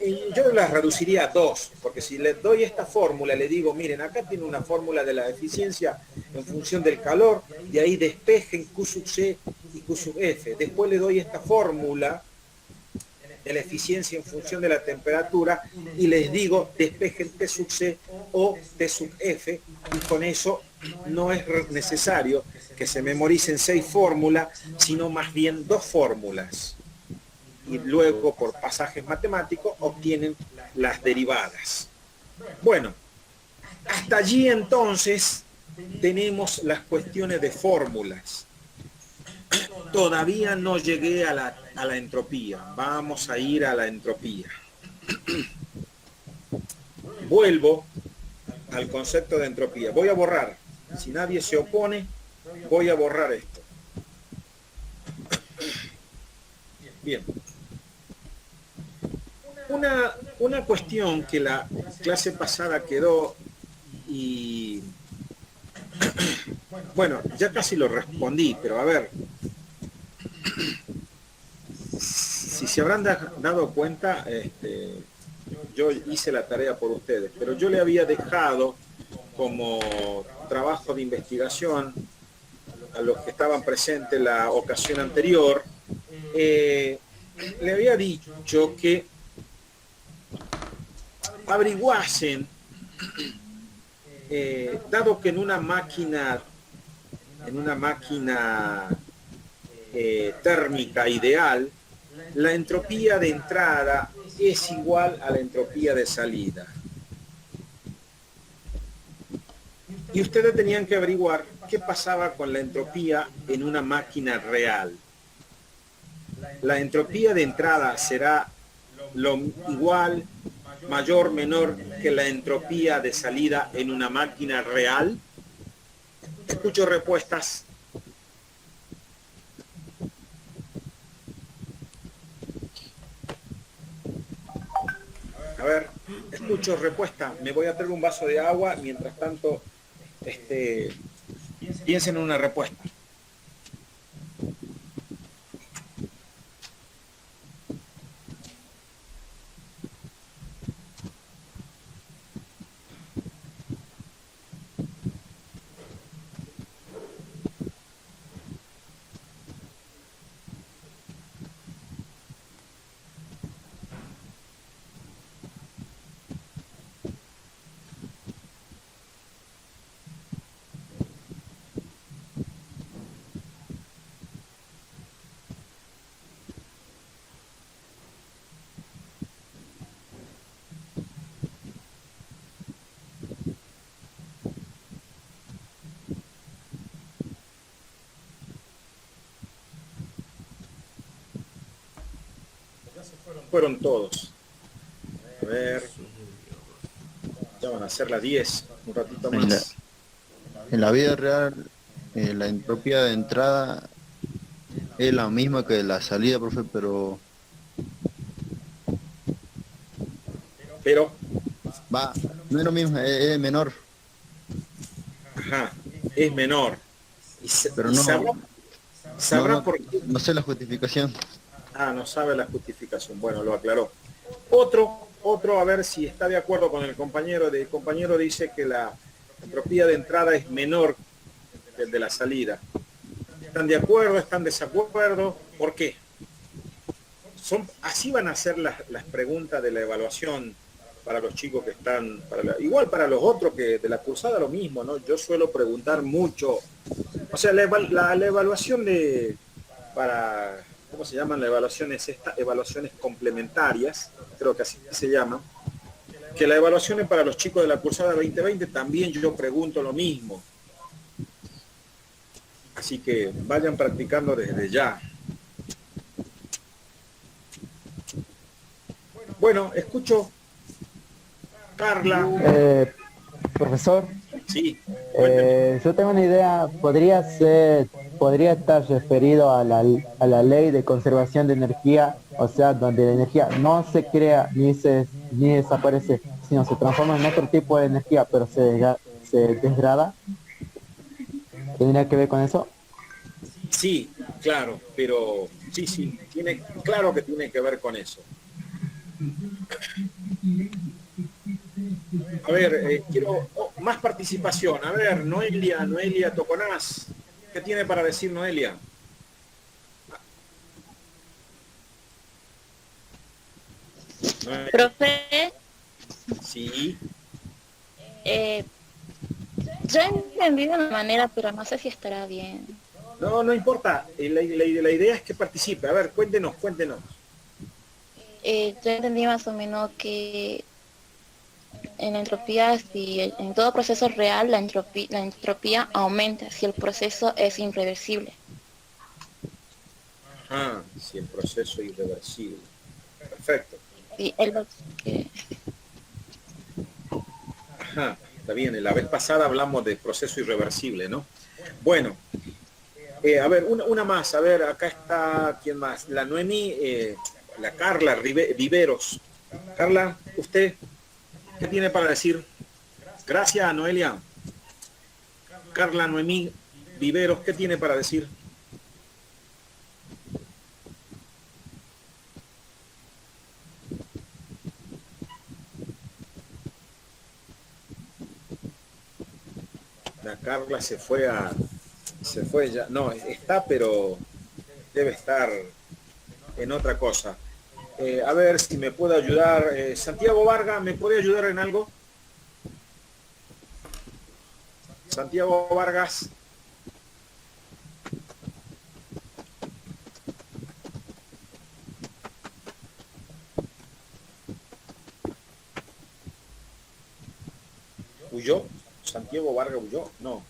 Y yo las reduciría a dos, porque si le doy esta fórmula, le digo, miren, acá tiene una fórmula de la eficiencia en función del calor, de ahí despejen Q sub C y Q sub F. Después le doy esta fórmula de la eficiencia en función de la temperatura y les digo, despejen T sub C o T sub F, y con eso no es necesario que se memoricen 6 fórmulas, sino más bien 2 fórmulas. Y luego por pasajes matemáticos obtienen las derivadas. Bueno, hasta allí entonces tenemos las cuestiones de fórmulas. Todavía no llegué a la entropía. Vamos a ir a la entropía. Vuelvo al concepto de entropía. Voy a borrar, si nadie se opone, voy a borrar esto. Bien. Una cuestión que la clase pasada quedó y... Bueno, ya casi lo respondí, pero a ver. Si se habrán dado cuenta, yo hice la tarea por ustedes, pero yo le había dejado como trabajo de investigación a los que estaban presentes la ocasión anterior, le había dicho que averiguasen, dado que en una máquina térmica ideal, la entropía de entrada es igual a la entropía de salida. Y ustedes tenían que averiguar qué pasaba con la entropía en una máquina real. La entropía de entrada será igual, mayor, menor que la entropía de salida en una máquina real. Escucho respuestas. A ver, escucho respuesta. Me voy a traer un vaso de agua. Mientras tanto, piensen en una respuesta. Fueron todos. A ver, ya van a ser las 10, un ratito más. En la vida real, la entropía de entrada es la misma que la salida, profe, pero no es lo mismo, es menor. Ajá, es menor. Pero no, sabrá por qué. No sé la justificación. Ah, no sabe la justificación. Bueno, lo aclaró. Otro, a ver si está de acuerdo con el compañero. El compañero dice que la entropía de entrada es menor que el de la salida. ¿Están de acuerdo? ¿Están de desacuerdo? ¿Por qué? Así van a ser las preguntas de la evaluación para los chicos que están... igual para los otros que de la cursada lo mismo, ¿no? Yo suelo preguntar mucho. O sea, la evaluación para... ¿Cómo se llaman las evaluaciones? Estas evaluaciones complementarias, creo que así se llaman, que la evaluación es para los chicos de la cursada 2020, también yo pregunto lo mismo. Así que vayan practicando desde ya. Bueno, escucho. Carla. Profesor. Sí. Yo tengo una idea, podría estar referido a la ley de conservación de energía, o sea, donde la energía no se crea ni desaparece, sino se transforma en otro tipo de energía, pero se degrada. ¿Tendría que ver con eso? Sí, claro, pero sí, claro que tiene que ver con eso. A ver, quiero más participación. A ver, Noelia Toconás. ¿Qué tiene para decir Noelia? Profe, Sí. yo he entendido de una manera, pero no sé si estará bien. No, no importa. La idea es que participe. A ver, cuéntenos. Yo entendí más o menos que en la entropía, si en todo proceso real, la entropía aumenta si el proceso es irreversible. Ah, si el proceso es irreversible. Perfecto. Sí, Ajá, está bien. La vez pasada hablamos de proceso irreversible, ¿no? Bueno, a ver, una más. A ver, acá está, ¿quién más? La Noemí, la Carla Viveros. Carla, ¿usted qué tiene para decir? Gracias, Noelia. Carla Noemí Viveros, ¿qué tiene para decir? La Carla se fue ya, no, está, pero debe estar en otra cosa. A ver si me puede ayudar. Santiago Vargas, ¿me puede ayudar en algo? Santiago Vargas. ¿Huyó? ¿Santiago Vargas huyó? No.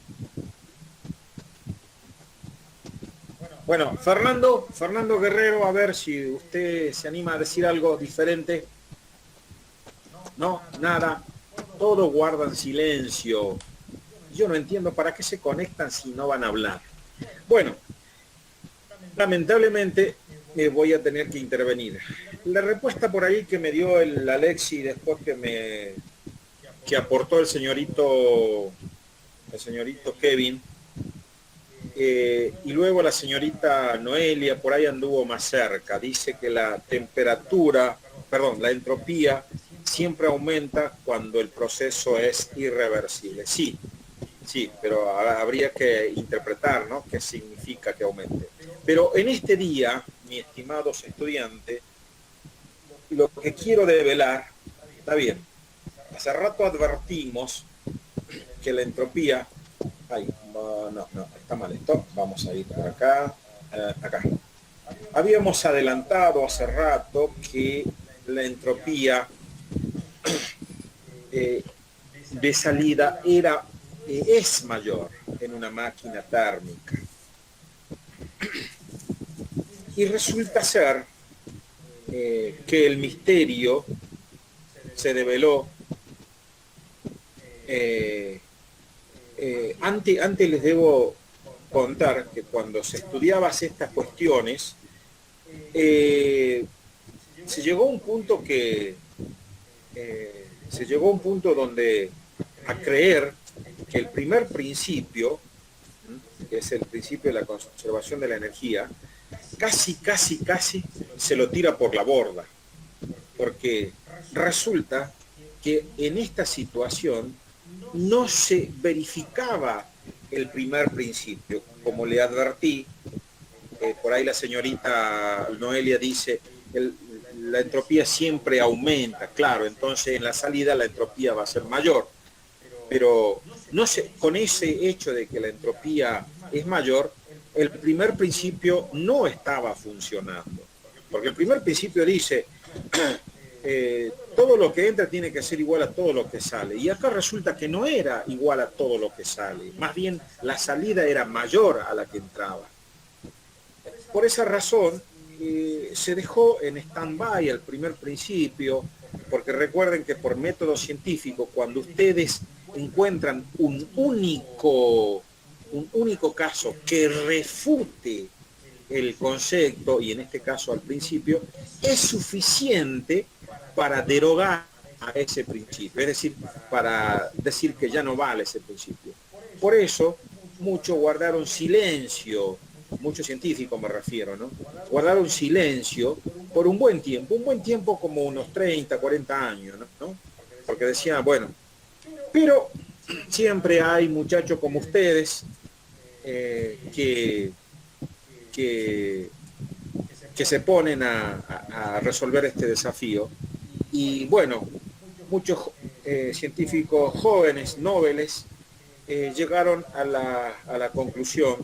Bueno, Fernando Guerrero, a ver si usted se anima a decir algo diferente. No, nada. Todos guardan silencio. Yo no entiendo para qué se conectan si no van a hablar. Bueno, lamentablemente voy a tener que intervenir. La respuesta por ahí que me dio el Alexi después que aportó el señorito Kevin, y luego la señorita Noelia por ahí anduvo más cerca. Dice que la entropía siempre aumenta cuando el proceso es irreversible. Sí, pero habría que interpretar, ¿no?, qué significa que aumente. Pero en este día, mis estimados estudiantes, lo que quiero develar, está bien, hace rato advertimos que la entropía... no, está mal esto. Vamos a ir por acá. Acá. Habíamos adelantado hace rato que la entropía de salida es mayor en una máquina térmica. Y resulta ser que el misterio se develó. Antes les debo contar que cuando se estudiaban estas cuestiones, se llegó a un punto donde a creer que el primer principio, que es el principio de la conservación de la energía, casi se lo tira por la borda, porque resulta que en esta situación no se verificaba el primer principio. Como le advertí, por ahí la señorita Noelia dice, la entropía siempre aumenta, claro, entonces en la salida la entropía va a ser mayor. Pero no sé, con ese hecho de que la entropía es mayor, el primer principio no estaba funcionando. Porque el primer principio dice, todo lo que entra tiene que ser igual a todo lo que sale. Y acá resulta que no era igual a todo lo que sale. Más bien, la salida era mayor a la que entraba. Por esa razón, se dejó en stand-by el primer principio, porque recuerden que por método científico, cuando ustedes encuentran un único caso que refute el concepto, y en este caso al principio, es suficiente para derogar a ese principio, es decir, para decir que ya no vale ese principio. Por eso, muchos guardaron silencio, muchos científicos me refiero, ¿no? Guardaron silencio por un buen tiempo como unos 30, 40 años, ¿no? Porque decía, bueno, pero siempre hay muchachos como ustedes que se ponen a resolver este desafío. Y bueno, muchos científicos jóvenes, nobles, llegaron a la conclusión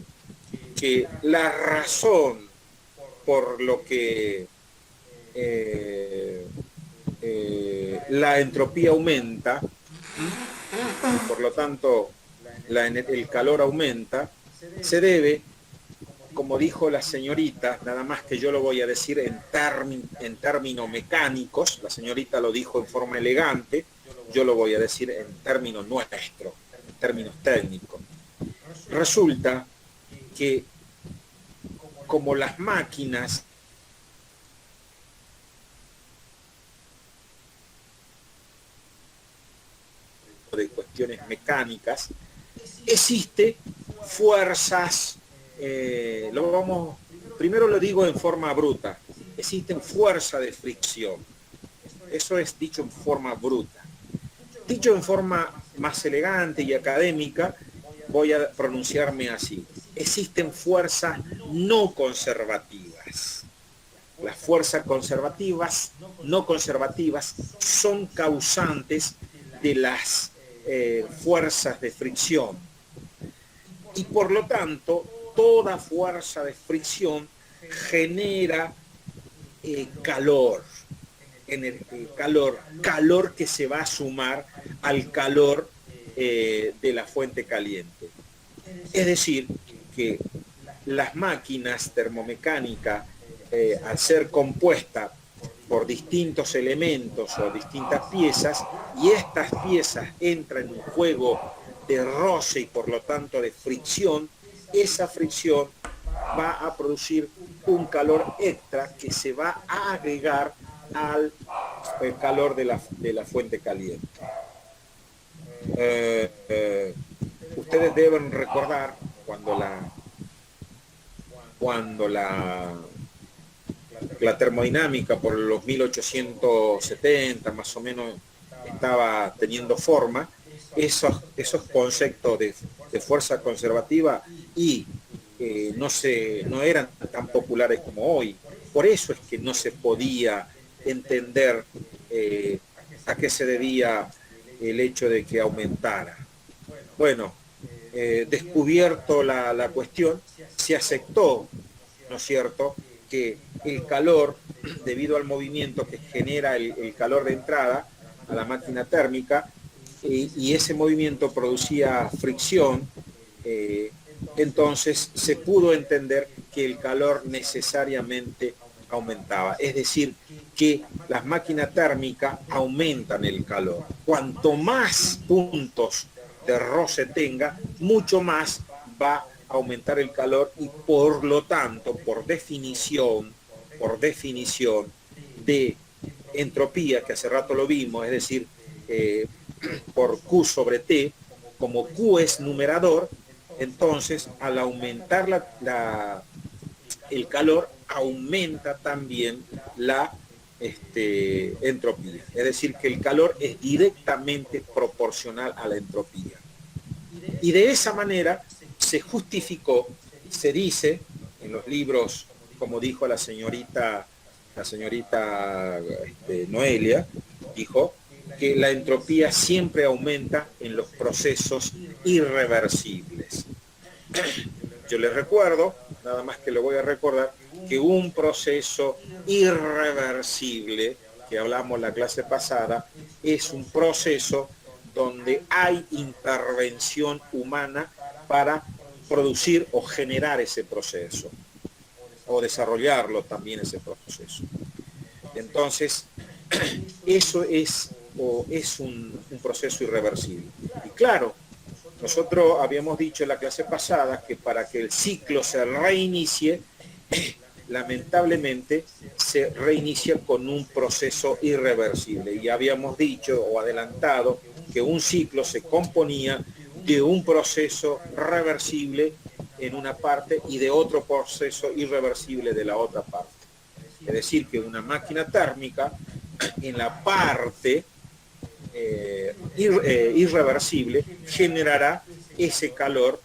que la razón por lo que la entropía aumenta, y por lo tanto el calor aumenta, se debe, como dijo la señorita, nada más que yo lo voy a decir en términos mecánicos, la señorita lo dijo en forma elegante, yo lo voy a decir en términos nuestros, en términos técnicos. Resulta que como las máquinas de cuestiones mecánicas, existe fuerzas, primero lo digo en forma bruta, existen fuerzas de fricción. Eso es dicho en forma bruta. Dicho en forma más elegante y académica, voy a pronunciarme así. Existen fuerzas no conservativas. Las fuerzas conservativas, no conservativas, son causantes de las fuerzas de fricción. Y por lo tanto, toda fuerza de fricción genera calor, calor que se va a sumar al calor de la fuente caliente. Es decir, que las máquinas termomecánicas, al ser compuestas por distintos elementos o distintas piezas, y estas piezas entran en un juego de roce y por lo tanto de fricción, esa fricción va a producir un calor extra que se va a agregar al calor de la fuente caliente. Ustedes deben recordar cuando la termodinámica por los 1870 más o menos estaba teniendo forma, esos conceptos de fuerza conservativa y no eran tan populares como hoy. Por eso es que no se podía entender a qué se debía el hecho de que aumentara. Bueno, descubierto la cuestión, se aceptó, ¿no es cierto?, que el calor, debido al movimiento que genera el calor de entrada a la máquina térmica, y ese movimiento producía fricción, entonces se pudo entender que el calor necesariamente aumentaba. Es decir, que las máquinas térmicas aumentan el calor. Cuanto más puntos de roce tenga, mucho más va a aumentar el calor y por lo tanto, por definición de entropía, que hace rato lo vimos, es decir, por Q sobre T, como Q es numerador, entonces al aumentar el calor, aumenta también la entropía. Es decir, que el calor es directamente proporcional a la entropía. Y de esa manera se justificó, se dice en los libros, como dijo la señorita Noelia, dijo que la entropía siempre aumenta en los procesos irreversibles. Yo les recuerdo, nada más que lo voy a recordar, que un proceso irreversible, que hablamos la clase pasada, es un proceso donde hay intervención humana para producir o generar ese proceso, o desarrollarlo también ese proceso. Entonces, eso es un proceso irreversible. Y claro, nosotros habíamos dicho en la clase pasada que para que el ciclo se reinicie, lamentablemente se reinicia con un proceso irreversible. Y habíamos dicho o adelantado que un ciclo se componía de un proceso reversible en una parte y de otro proceso irreversible de la otra parte. Es decir, que una máquina térmica en la parte irreversible generará ese calor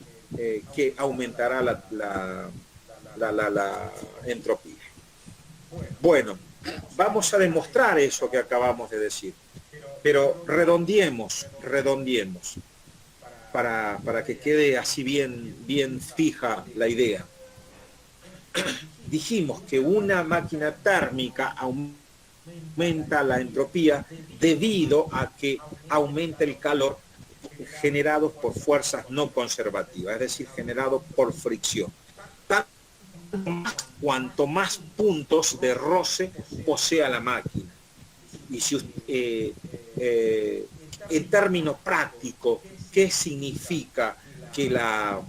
que aumentará la entropía. Bueno, vamos a demostrar eso que acabamos de decir, pero redondeemos para que quede así bien fija la idea. Dijimos que una máquina térmica aumenta la entropía debido a que aumenta el calor generado por fuerzas no conservativas, es decir, generado por fricción. Cuanto más puntos de roce posea la máquina. Y si en términos prácticos, ¿qué significa que la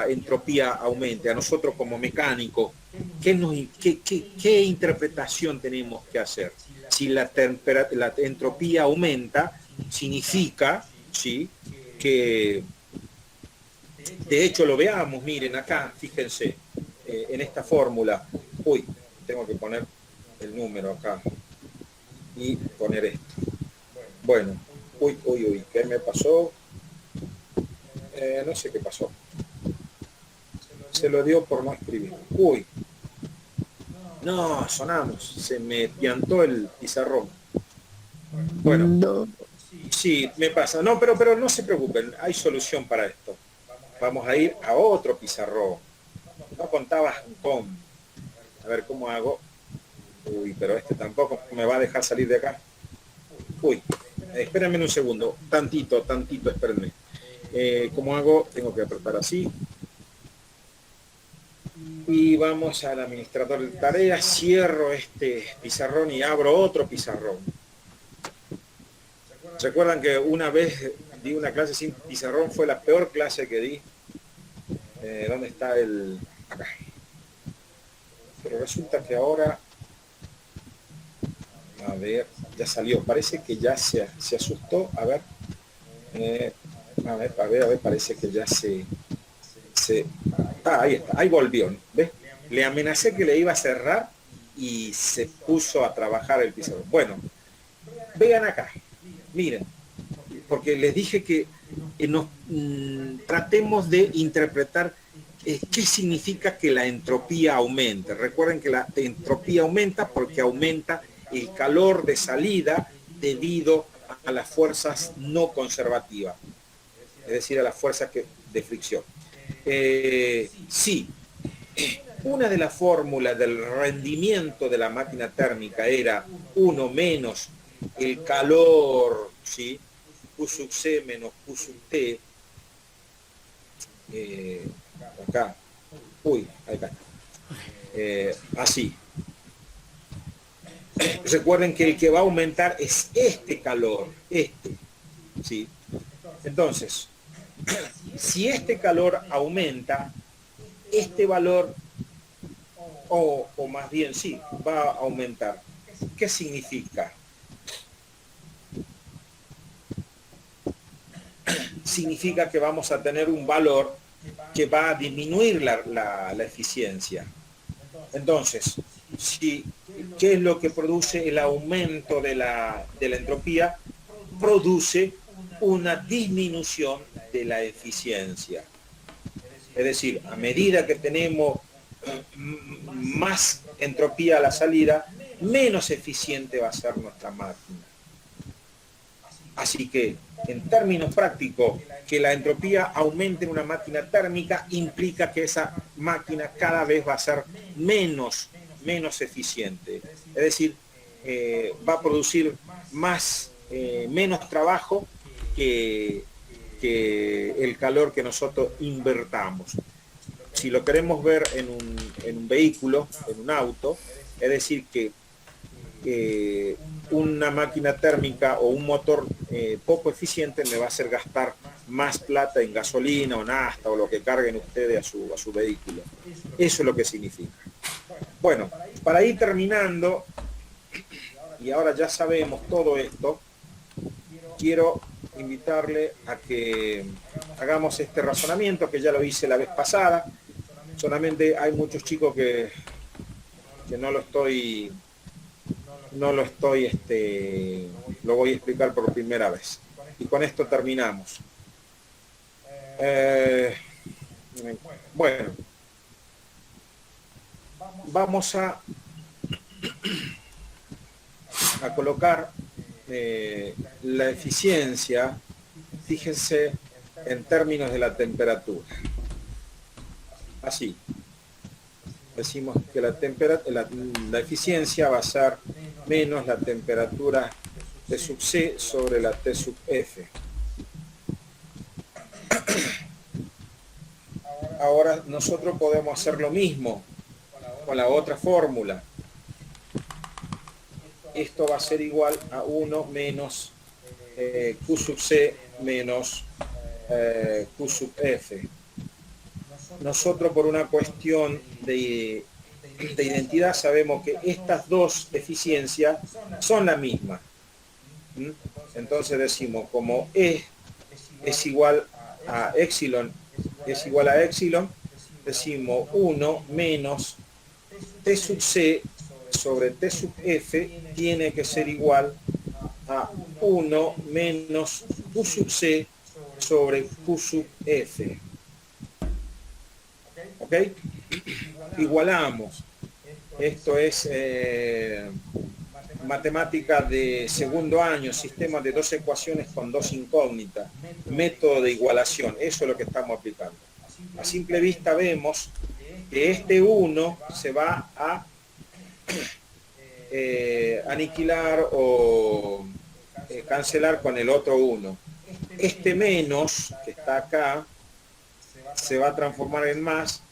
entropía aumente? A nosotros como mecánicos, ¿qué interpretación tenemos que hacer? Si la entropía aumenta, significa, ¿sí?, que, de hecho lo veamos, miren acá, fíjense, en esta fórmula, tengo que poner el número acá y poner esto. Bueno, ¿qué me pasó? No sé qué pasó. Se lo dio por no escribir. No, sonamos, se me piantó el pizarrón. Bueno, no. Sí, me pasa. No, pero no se preocupen, hay solución para esto. Vamos a ir a otro pizarrón. No contabas con. A ver, ¿cómo hago? Pero este tampoco me va a dejar salir de acá. Espérenme un segundo. Tantito, espérenme. ¿Cómo hago? Tengo que apretar así. Y vamos al administrador de tareas. Cierro este pizarrón y abro otro pizarrón. ¿Recuerdan que una vez di una clase sin pizarrón? Fue la peor clase que di. ¿Dónde está el...? Acá. Pero resulta que ahora... A ver, ya salió. Parece que ya se asustó. A ver. A ver, parece que ya se... ahí está, ahí volvió. ¿Ves? Le amenacé que le iba a cerrar y se puso a trabajar el pizarrón. Bueno, vean acá. Miren, porque les dije que tratemos de interpretar qué significa que la entropía aumente. Recuerden que la entropía aumenta porque aumenta el calor de salida debido a las fuerzas no conservativas, es decir, a las fuerzas de fricción. Sí, una de las fórmulas del rendimiento de la máquina térmica era 1 menos el calor, ¿sí?, Q sub C menos Q sub T, acá, acá, así. Recuerden que el que va a aumentar es este calor, ¿sí? Entonces, si este calor aumenta, este valor, o más bien sí, va a aumentar. ¿Qué significa? Significa que vamos a tener un valor que va a disminuir la eficiencia. Entonces, ¿qué es lo que produce el aumento de la entropía? Produce una disminución de la eficiencia. Es decir, a medida que tenemos más entropía a la salida, menos eficiente va a ser nuestra máquina. Así que, en términos prácticos, que la entropía aumente en una máquina térmica implica que esa máquina cada vez va a ser menos eficiente. Es decir, va a producir menos trabajo que el calor que nosotros invertamos. Si lo queremos ver en un vehículo, en un auto, es decir, que una máquina térmica o un motor poco eficiente me va a hacer gastar más plata en gasolina o nafta o lo que carguen ustedes a su vehículo. Eso es lo que significa. Bueno, para ir terminando, y ahora ya sabemos todo esto, quiero invitarle a que hagamos este razonamiento que ya lo hice la vez pasada. Solamente hay muchos chicos que que no lo estoy, lo voy a explicar por primera vez. Y con esto terminamos. Bueno, vamos a colocar la eficiencia, fíjense, en términos de la temperatura. Así. Decimos que la eficiencia va a ser menos la temperatura T sub C sobre la T sub F. Ahora nosotros podemos hacer lo mismo con la otra fórmula. Esto va a ser igual a 1 menos Q sub C menos Q sub F. Nosotros por una cuestión de identidad sabemos que estas dos eficiencias son la misma. Entonces decimos, como E es igual a epsilon, decimos 1 menos T sub C sobre T sub F tiene que ser igual a 1 menos Q sub C sobre Q sub F. ¿Ok? Igualamos. Esto es matemática de segundo año, sistema de dos ecuaciones con dos incógnitas, método de igualación. Eso es lo que estamos aplicando. A simple vista vemos que este 1 se va a aniquilar o cancelar con el otro 1. Este menos, que está acá, se va a transformar en más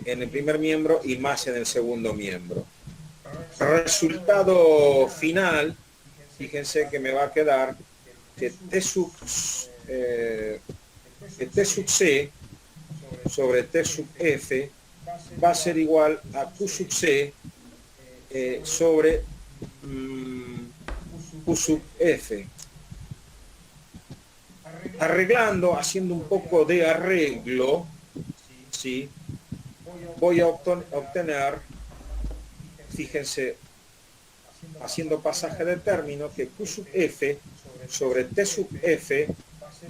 en el primer miembro y más en el segundo miembro. Resultado final, fíjense que me va a quedar que T sub C sobre T sub F va a ser igual a Q sub C sobre Q sub F. Arreglando, haciendo un poco de arreglo, ¿sí? Voy a obtener, fíjense, haciendo pasaje de término, que Q sub F sobre T sub F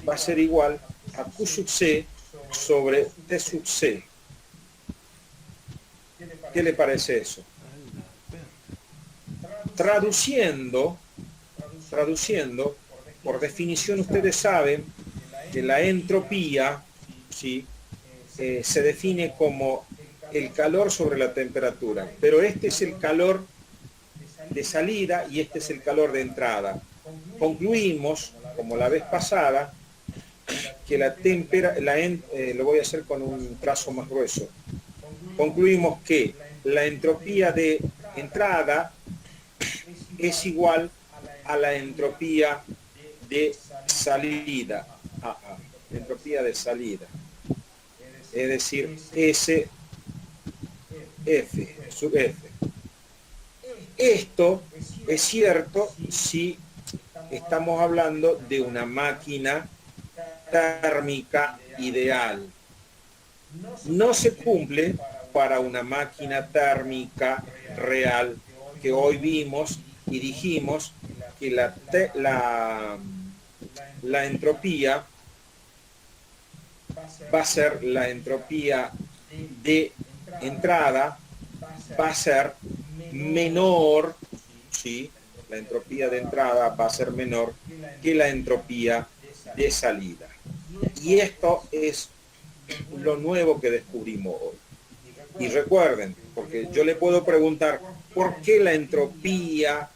va a ser igual a Q sub C sobre T sub C. ¿Qué le parece eso? Traduciendo, por definición ustedes saben que la entropía, ¿sí? Se define como el calor sobre la temperatura, pero este es el calor de salida y este es el calor de entrada. Concluimos, como la vez pasada, que lo voy a hacer con un trazo más grueso. Concluimos que la entropía de entrada es igual a la entropía de salida. Entropía de salida. Es decir, S F sub F. Esto es cierto si estamos hablando de una máquina térmica ideal. No se cumple para una máquina térmica real, que hoy vimos y dijimos que la entropía va a ser la entropía de entrada, va a ser menor, ¿sí? La entropía de entrada va a ser menor que la entropía de salida. Y esto es lo nuevo que descubrimos hoy. Y recuerden, porque yo le puedo preguntar, ¿por qué la entropía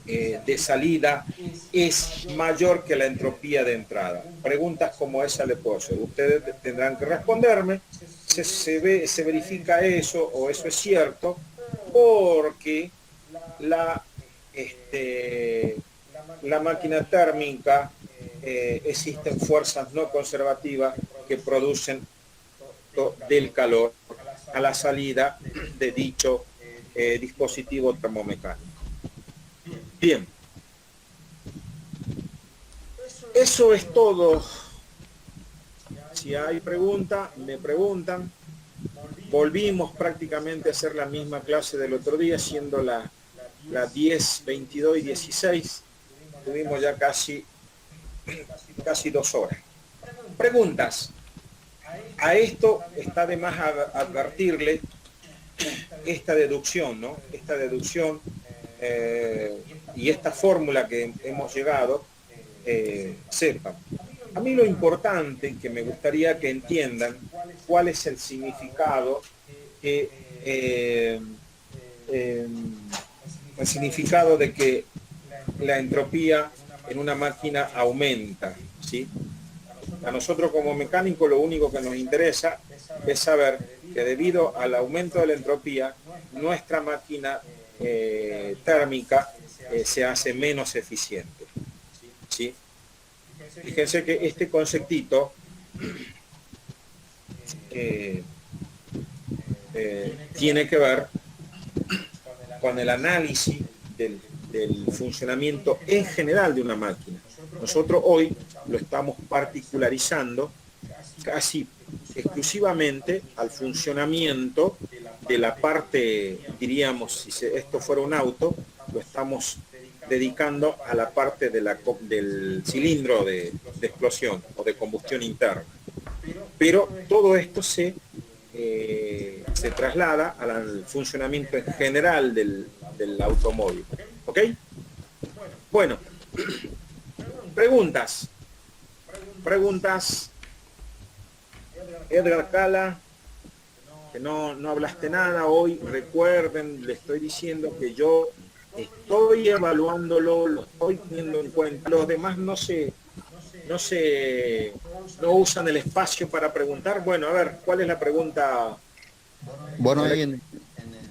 de salida es mayor que la entropía de entrada? Preguntas como esa le puedo hacer. Ustedes tendrán que responderme. Se verifica eso o eso es cierto, porque la máquina térmica existen fuerzas no conservativas que producen del calor a la salida de dicho dispositivo termomecánico. Bien, eso es todo. Si hay pregunta, me preguntan. Volvimos prácticamente a hacer la misma clase del otro día, siendo la 10, 22 y 16. Tuvimos ya casi 2 horas. Preguntas. A esto está de más advertirle esta deducción, ¿no? Esta deducción y esta fórmula que hemos llegado, sepan. A mí lo importante que me gustaría que entiendan cuál es el significado el significado de que la entropía en una máquina aumenta, ¿sí? A nosotros como mecánicos lo único que nos interesa es saber que debido al aumento de la entropía, nuestra máquina térmica se hace menos eficiente, ¿sí? Fíjense que este conceptito tiene que ver con el análisis del funcionamiento en general de una máquina. Nosotros hoy lo estamos particularizando casi exclusivamente al funcionamiento de la parte, diríamos, si esto fuera un auto, lo estamos dedicando a la parte del cilindro de explosión o de combustión interna. Pero todo esto se traslada al funcionamiento en general del automóvil. ¿Ok? Bueno, preguntas. Edgar Cala, que no hablaste nada hoy. Recuerden, le estoy diciendo que yo estoy evaluándolo, lo estoy teniendo en cuenta. Los demás no usan el espacio para preguntar. Bueno, a ver, ¿cuál es la pregunta? Bueno, ahí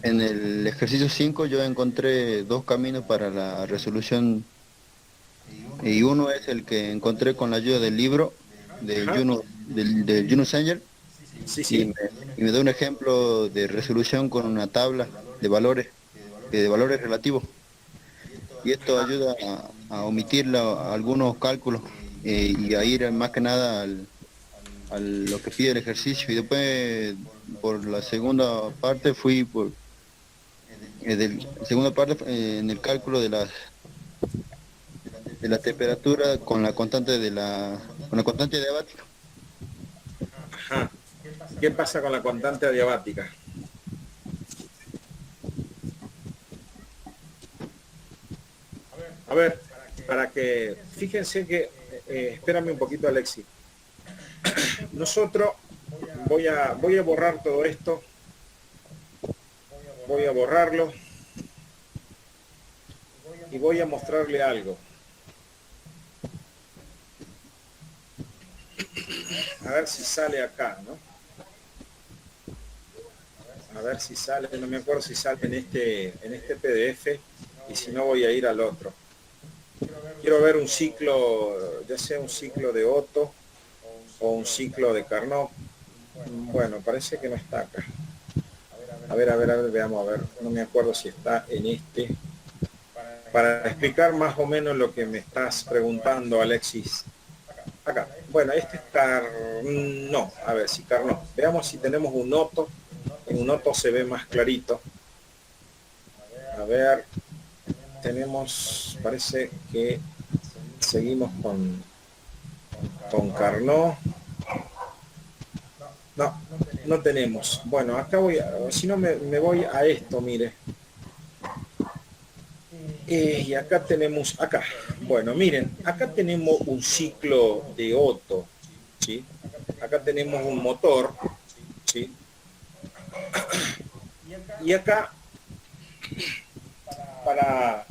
en el ejercicio 5 yo encontré 2 caminos para la resolución, y uno es el que encontré con la ayuda del libro de Yunus Engel. Sí. Y me da un ejemplo de resolución con una tabla de valores relativos, y esto ayuda a omitir algunos cálculos y a ir más que nada a lo que pide el ejercicio. Y después, por la segunda parte, fui por en el cálculo de la temperatura con la constante adiabática. Ajá. ¿Qué pasa con la constante adiabática? A ver, para que, fíjense que, espérame un poquito, Alexis. Nosotros, voy a borrar todo esto. Voy a borrarlo. Y voy a mostrarle algo. A ver si sale acá, ¿no? A ver si sale, no me acuerdo si sale en este PDF, y si no voy a ir al otro. Quiero ver un ciclo, ya sea un ciclo de Otto o un ciclo de Carnot. Bueno, parece que no está acá. A ver, veamos, a ver. No me acuerdo si está en este. Para explicar más o menos lo que me estás preguntando, Alexis. Acá. Bueno, este es Carnot. A ver si Carnot. Veamos si tenemos un Otto. En un Otto se ve más clarito. A ver. Tenemos, parece que seguimos con Carnot. No tenemos. Bueno, acá si no me voy a esto, mire. Y acá tenemos, bueno, miren, acá tenemos un ciclo de Otto, ¿sí? Acá tenemos un motor, ¿sí? Y acá, para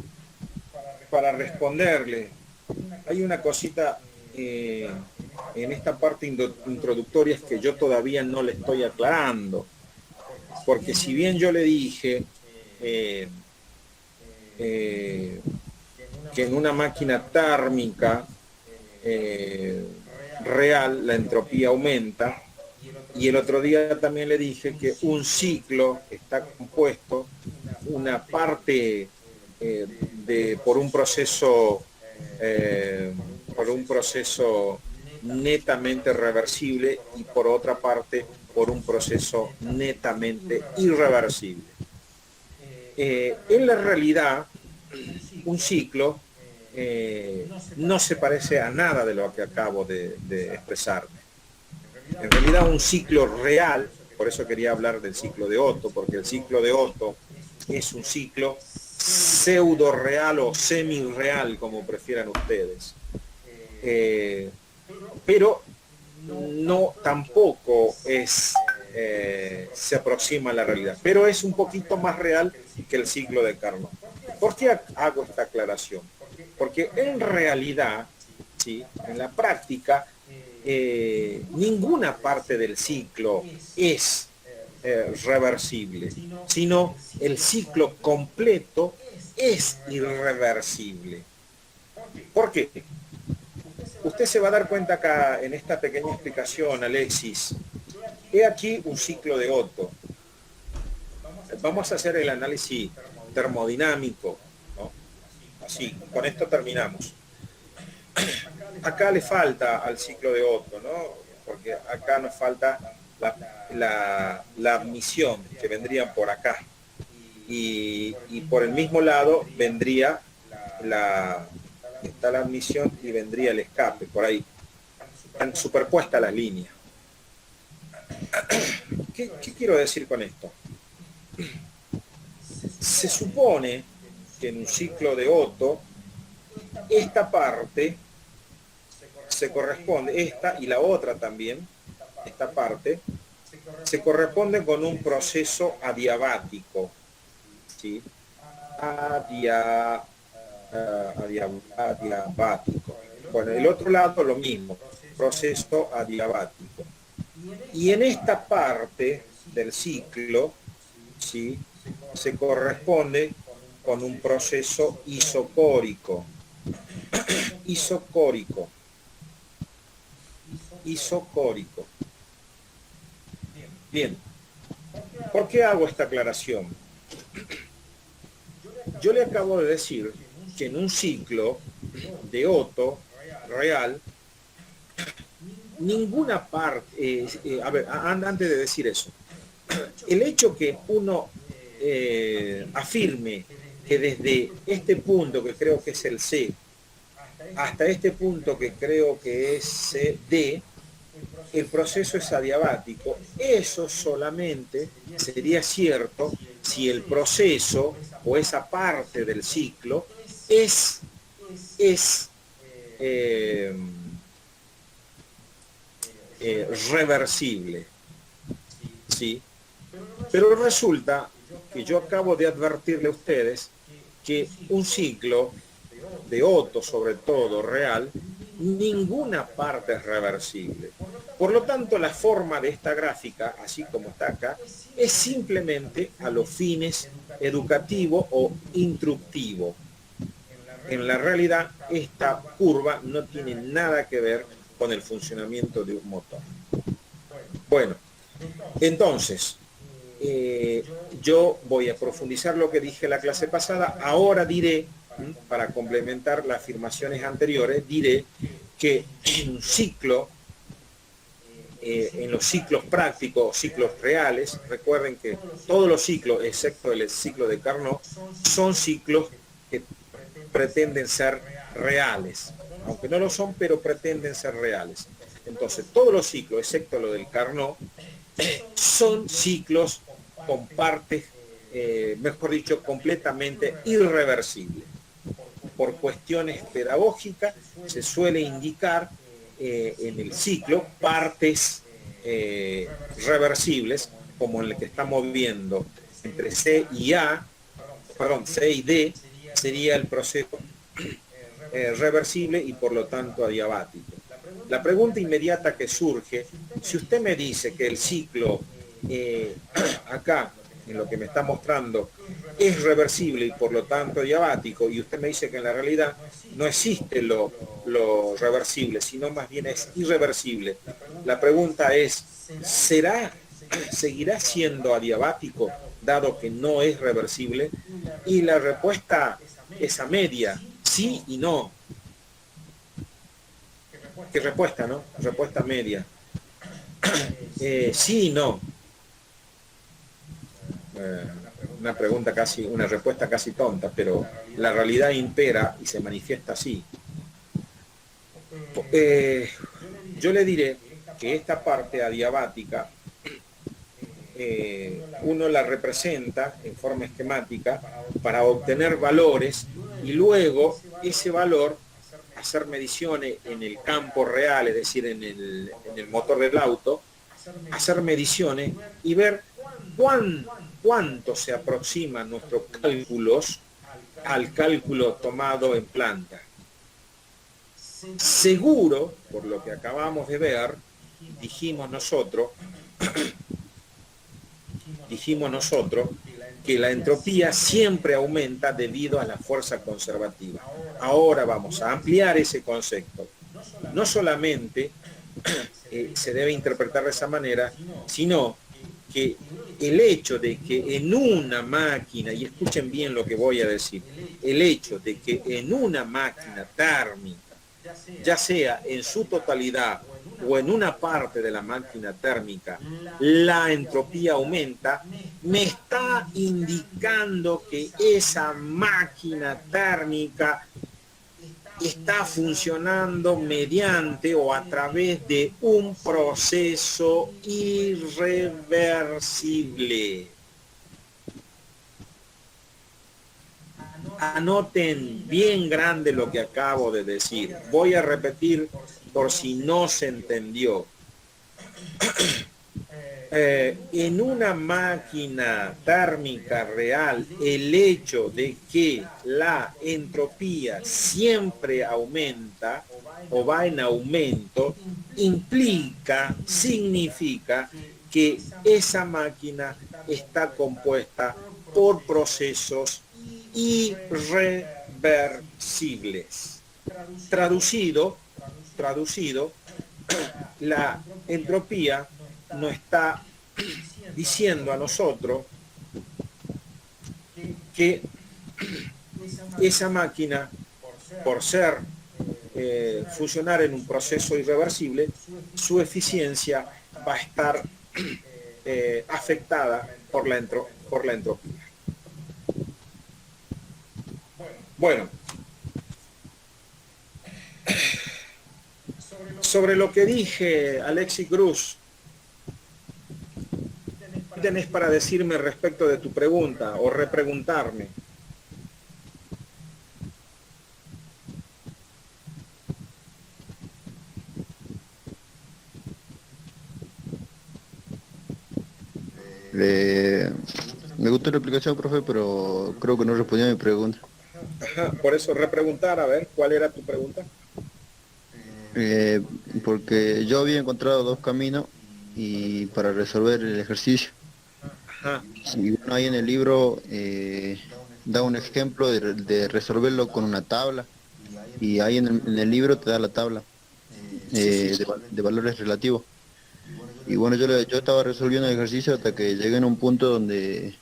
responderle, hay una cosita en esta parte introductoria que yo todavía no le estoy aclarando, porque si bien yo le dije que en una máquina térmica real la entropía aumenta, y el otro día también le dije que un ciclo está compuesto una parte netamente reversible y por otra parte por un proceso netamente irreversible. En la realidad, un ciclo no se parece a nada de lo que acabo de expresarme. En realidad un ciclo real, por eso quería hablar del ciclo de Otto, porque el ciclo de Otto es un ciclo pseudo real o semi-real, como prefieran ustedes. Pero no tampoco se aproxima a la realidad, pero es un poquito más real que el ciclo de Carnot. ¿Por qué hago esta aclaración? Porque en realidad, ¿sí?, en la práctica, ninguna parte del ciclo es reversible, sino el ciclo completo es irreversible. ¿Por qué? Usted se va a dar cuenta acá en esta pequeña explicación, Alexis. He aquí un ciclo de Otto. Vamos a hacer el análisis termodinámico, ¿no? Así, con esto terminamos. Acá le falta al ciclo de Otto, ¿no? Porque acá nos falta la admisión, que vendría por acá. Y por el mismo lado vendría está la admisión y vendría el escape, por ahí. Están superpuestas las líneas. ¿Qué quiero decir con esto? Se supone que en un ciclo de Otto, esta parte se corresponde, esta y la otra también, esta parte, se corresponde con un proceso adiabático, ¿sí? Adiabático. Bueno, el otro lado lo mismo, proceso adiabático. Y en esta parte del ciclo, ¿sí?, se corresponde con un proceso isocórico. Isocórico. Bien. ¿Por qué hago esta aclaración? Yo le acabo de decir que en un ciclo de Otto real, ninguna parte, antes de decir eso, el hecho que uno afirme que desde este punto, que creo que es el C, hasta este punto que creo que es D, el proceso es adiabático, eso solamente sería cierto si el proceso o esa parte del ciclo es reversible, ¿sí? Pero resulta que yo acabo de advertirle a ustedes que un ciclo de Otto, sobre todo real, ninguna parte es reversible. Por lo tanto, la forma de esta gráfica, así como está acá, es simplemente a los fines educativo o instructivo. En la realidad, esta curva no tiene nada que ver con el funcionamiento de un motor. Bueno, entonces, yo voy a profundizar lo que dije la clase pasada. Ahora diré, para complementar las afirmaciones anteriores, diré que en un ciclo, en los ciclos prácticos, ciclos reales, recuerden que todos los ciclos, excepto el ciclo de Carnot, son ciclos que pretenden ser reales, aunque no lo son, pero pretenden ser reales. Entonces, todos los ciclos, excepto lo del Carnot, son ciclos con partes, mejor dicho, completamente irreversibles. Por cuestiones pedagógicas se suele indicar en el ciclo partes reversibles, como en el que estamos viendo entre C y D, sería el proceso reversible y por lo tanto adiabático. La pregunta inmediata que surge, si usted me dice que el ciclo acá, en lo que me está mostrando, es reversible y por lo tanto adiabático, y usted me dice que en la realidad no existe lo reversible, sino más bien es irreversible. La pregunta es, ¿seguirá siendo adiabático dado que no es reversible? Y la respuesta es a media, sí y no. ¿Qué respuesta, no? Respuesta media. Sí y no. Una pregunta casi, una respuesta casi tonta, pero la realidad impera y se manifiesta así. Yo le diré que esta parte adiabática uno la representa en forma esquemática para obtener valores y luego ese valor hacer mediciones en el campo real, es decir, en el motor del auto, hacer mediciones y ver cuánto se aproximan nuestros cálculos al cálculo tomado en planta. Seguro, por lo que acabamos de ver, dijimos nosotros que la entropía siempre aumenta debido a la fuerza conservativa. Ahora vamos a ampliar ese concepto. No solamente se debe interpretar de esa manera, sino que el hecho de que en una máquina, y escuchen bien lo que voy a decir, el hecho de que en una máquina térmica, ya sea en su totalidad o en una parte de la máquina térmica, la entropía aumenta, me está indicando que esa máquina térmica está funcionando mediante o a través de un proceso irreversible. Anoten bien grande lo que acabo de decir. Voy a repetir por si no se entendió. En una máquina térmica real, el hecho de que la entropía siempre aumenta o va en aumento, significa que esa máquina está compuesta por procesos irreversibles. Traducido, la entropía nos está diciendo a nosotros que esa máquina, por ser funcionar en un proceso irreversible, su eficiencia va a estar afectada por la entropía. Bueno, sobre lo que dije, Alexis Cruz, ¿qué tenés para decirme respecto de tu pregunta o repreguntarme? Me gustó la explicación, profe, pero creo que no respondió a mi pregunta. Ajá, por eso repreguntar, a ver, ¿cuál era tu pregunta? Porque yo había encontrado dos caminos y para resolver el ejercicio. Ajá. Y uno ahí en el libro da un ejemplo de resolverlo con una tabla, y ahí en el libro te da la tabla de valores relativos. Y bueno, yo estaba resolviendo el ejercicio hasta que llegué en un punto donde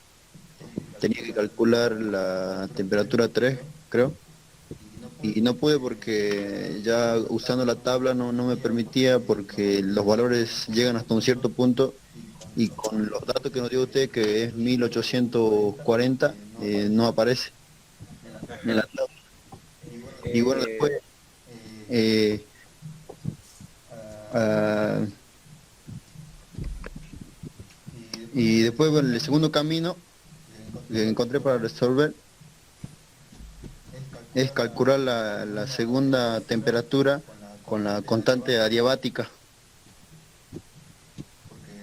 tenía que calcular la temperatura 3, creo, y no pude porque ya usando la tabla no me permitía, porque los valores llegan hasta un cierto punto y con los datos que nos dio usted, que es 1840, no aparece en la tabla. Y bueno, después y después, bueno, el segundo camino que encontré para resolver es calcular la segunda temperatura con la constante adiabática,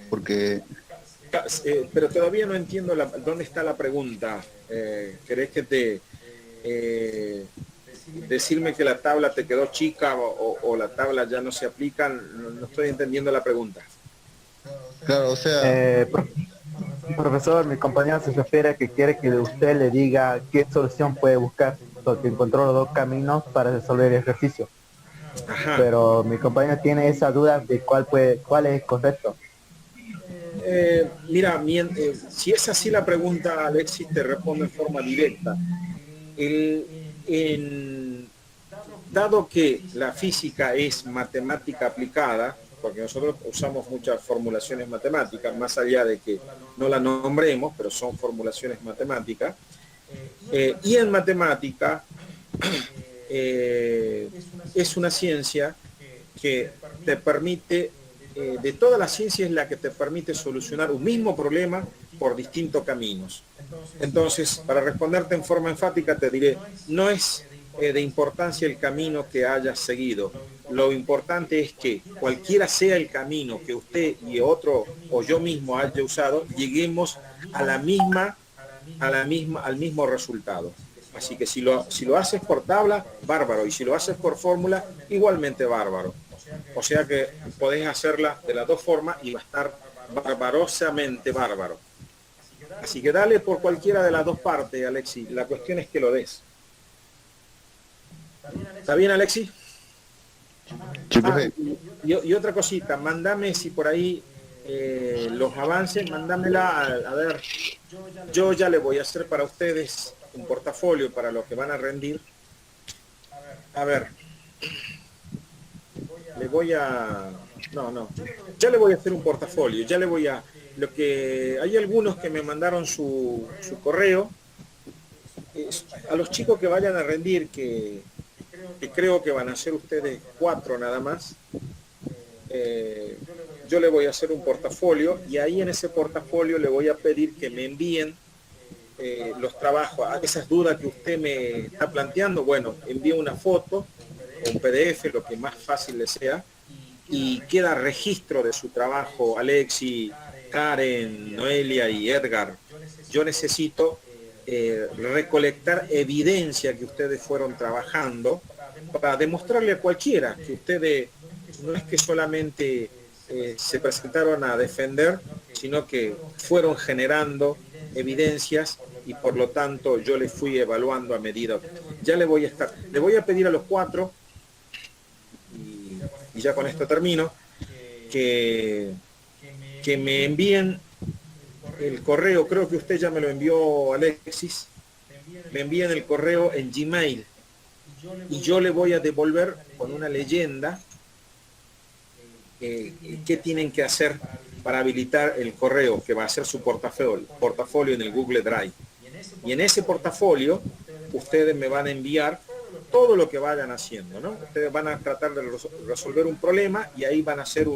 porque pero todavía no entiendo dónde está la pregunta. ¿Querés que decirme que la tabla te quedó chica o la tabla ya no se aplica? No estoy entendiendo la pregunta. Claro, o sea... Profesor, mi compañero se refiere a que quiere que usted le diga qué solución puede buscar, porque encontró los dos caminos para resolver el ejercicio. Ajá. Pero mi compañero tiene esa duda de cuál es correcto. Mira, si es así la pregunta, Alexis, te respondo en forma directa. dado que la física es matemática aplicada, porque nosotros usamos muchas formulaciones matemáticas, más allá de que no las nombremos, pero son formulaciones matemáticas, y en matemática es una ciencia que te permite, de todas las ciencias es la que te permite solucionar un mismo problema por distintos caminos. Entonces, para responderte en forma enfática te diré, no es de importancia el camino que hayas seguido. Lo importante es que cualquiera sea el camino que usted y otro o yo mismo haya usado, lleguemos al mismo resultado. Así que si lo haces por tabla, bárbaro, y si lo haces por fórmula, igualmente bárbaro. O sea que podés hacerla de las dos formas y va a estar barbarosamente bárbaro. Así que dale por cualquiera de las dos partes, Alexi. La cuestión es que lo des. ¿Está bien, Alexi? Y otra cosita, mándame si por ahí los avances, mándamela, a ver, yo ya le voy a hacer para ustedes un portafolio para lo que van a rendir. A ver, le voy a... No, ya le voy a hacer un portafolio, ya le voy a... Hay algunos que me mandaron su correo, a los chicos que vayan a rendir, que creo que van a ser ustedes 4 nada más, yo le voy a hacer un portafolio y ahí en ese portafolio le voy a pedir que me envíen los trabajos, esas dudas que usted me está planteando. Bueno, envíe una foto, un PDF, lo que más fácil le sea, y queda registro de su trabajo, Alexi, Karen, Noelia y Edgar. Yo necesito recolectar evidencia que ustedes fueron trabajando para demostrarle a cualquiera que ustedes no es que solamente se presentaron a defender, sino que fueron generando evidencias y por lo tanto yo les fui evaluando a medida. Ya le voy a pedir a los 4, y ya con esto termino, que me envíen el correo. Creo que usted ya me lo envió, Alexis. Me envíen el correo en Gmail y yo le voy a devolver con una leyenda qué tienen que hacer para habilitar el correo, que va a ser su portafolio en el Google Drive. Y en ese portafolio ustedes me van a enviar todo lo que vayan haciendo, ¿no? Ustedes van a tratar de resolver un problema y ahí van a hacer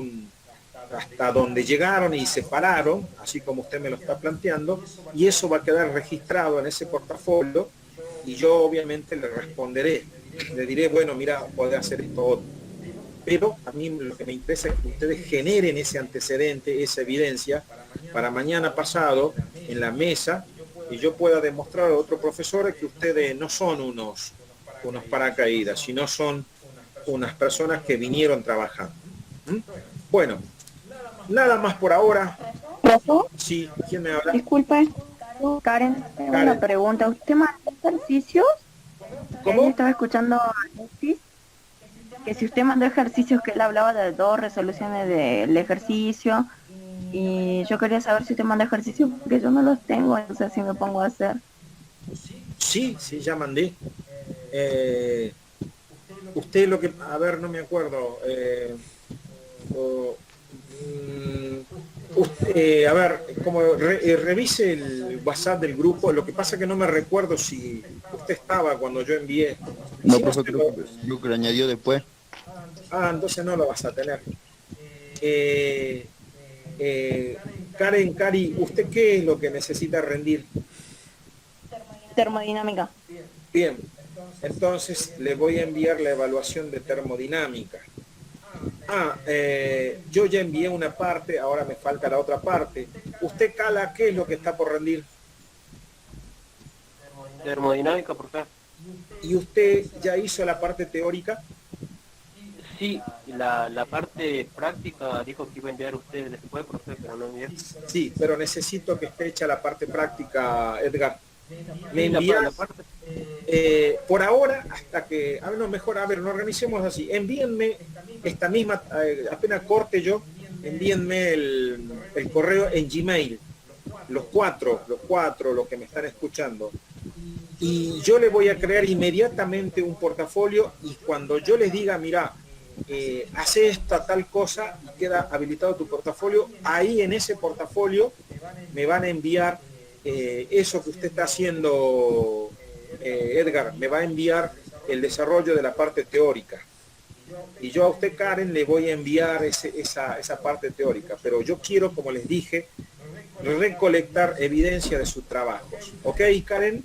hasta donde llegaron y se pararon, así como usted me lo está planteando, y eso va a quedar registrado en ese portafolio y yo obviamente le responderé, le diré, bueno, mira, podés hacer esto otro. Pero a mí lo que me interesa es que ustedes generen ese antecedente, esa evidencia, para mañana pasado en la mesa y yo pueda demostrar a otros profesores que ustedes no son unos paracaídas, sino son unas personas que vinieron trabajando. Bueno, nada más por ahora. ¿Profesor? Sí, ¿quién me habla? Disculpa, Karen, tengo una pregunta. ¿Usted manda ejercicios? ¿Cómo? Yo estaba escuchando a Alexis, que si usted mandó ejercicios, que él hablaba de 2 resoluciones del ejercicio, y yo quería saber si usted manda ejercicios, porque yo no los tengo, entonces si me pongo a hacer. Sí, ya mandé. Usted lo que... A ver, no me acuerdo. A ver, como revise el WhatsApp del grupo. Lo que pasa es que no me recuerdo si usted estaba cuando yo envié. No, si profesor, creo que lo añadió después. Entonces no lo vas a tener. Karen, Cari, ¿usted qué es lo que necesita rendir? Termodinámica. Bien, entonces le voy a enviar la evaluación de termodinámica. Yo ya envié una parte, ahora me falta la otra parte. ¿Usted, Cala, qué es lo que está por rendir? Termodinámica, profe. ¿Y usted ya hizo la parte teórica? Sí, la parte práctica dijo que iba a enviar usted después, profe, pero no envió. Sí, pero necesito que esté hecha la parte práctica, Edgar. Me Sí, envía la parte... por ahora, hasta que, a ver, no, mejor, a ver, nos organicemos así. Envíenme esta misma, apenas corte yo, envíenme el correo en Gmail. Los cuatro, los que me están escuchando. y yo le voy a crear inmediatamente un portafolio, y cuando yo les diga, mira, hace esta tal cosa y queda habilitado tu portafolio, ahí en ese portafolio me van a enviar eso que usted está haciendo, Edgar, me va a enviar el desarrollo de la parte teórica. Y yo a usted, Karen, le voy a enviar esa parte teórica, pero yo quiero, como les dije, recolectar evidencia de sus trabajos. ¿Ok, Karen?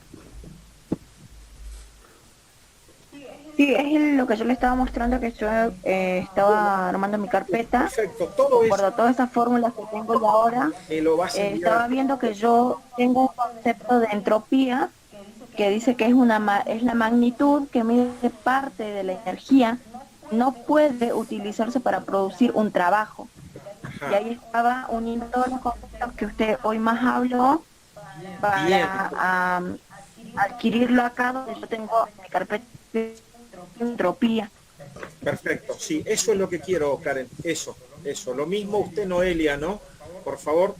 Sí, es lo que yo le estaba mostrando, que yo estaba armando mi carpeta. Perfecto, todo por eso. todas esas fórmulas que tengo yo ahora, lo vas a enviar. estaba viendo que yo tengo un concepto de entropía que dice que es la magnitud que mide parte de la energía, no puede utilizarse para producir un trabajo. Ajá. Y ahí estaba uniendo todos los conceptos que usted hoy más habló para adquirirlo acá donde yo tengo mi carpeta de entropía. Perfecto, sí, eso es lo que quiero, Karen, eso. Lo mismo usted, Noelia, ¿no? Por favor,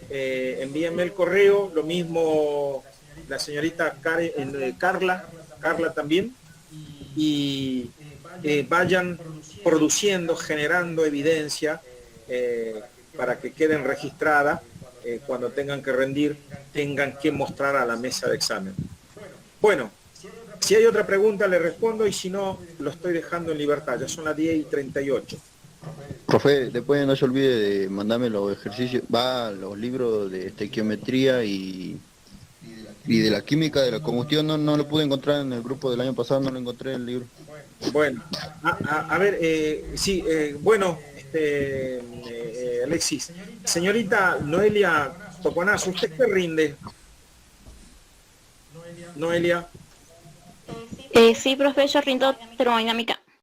envíenme el correo, lo mismo la señorita Karen, Carla también, y vayan produciendo, generando evidencia para que queden registradas, cuando tengan que rendir, tengan que mostrar a la mesa de examen. Bueno, si hay otra pregunta le respondo, y si no, lo estoy dejando en libertad. Ya son las 10:38. Profe, después no se olvide de mandarme los ejercicios, los libros de estequiometría y de la química de la combustión. No lo pude encontrar en el grupo del año pasado, no lo encontré en el libro. Bueno, a ver, sí, bueno, Alexis. Señorita Noelia Toconazo, ¿usted qué rinde? Noelia. Sí, profe, yo rindo termodinámica.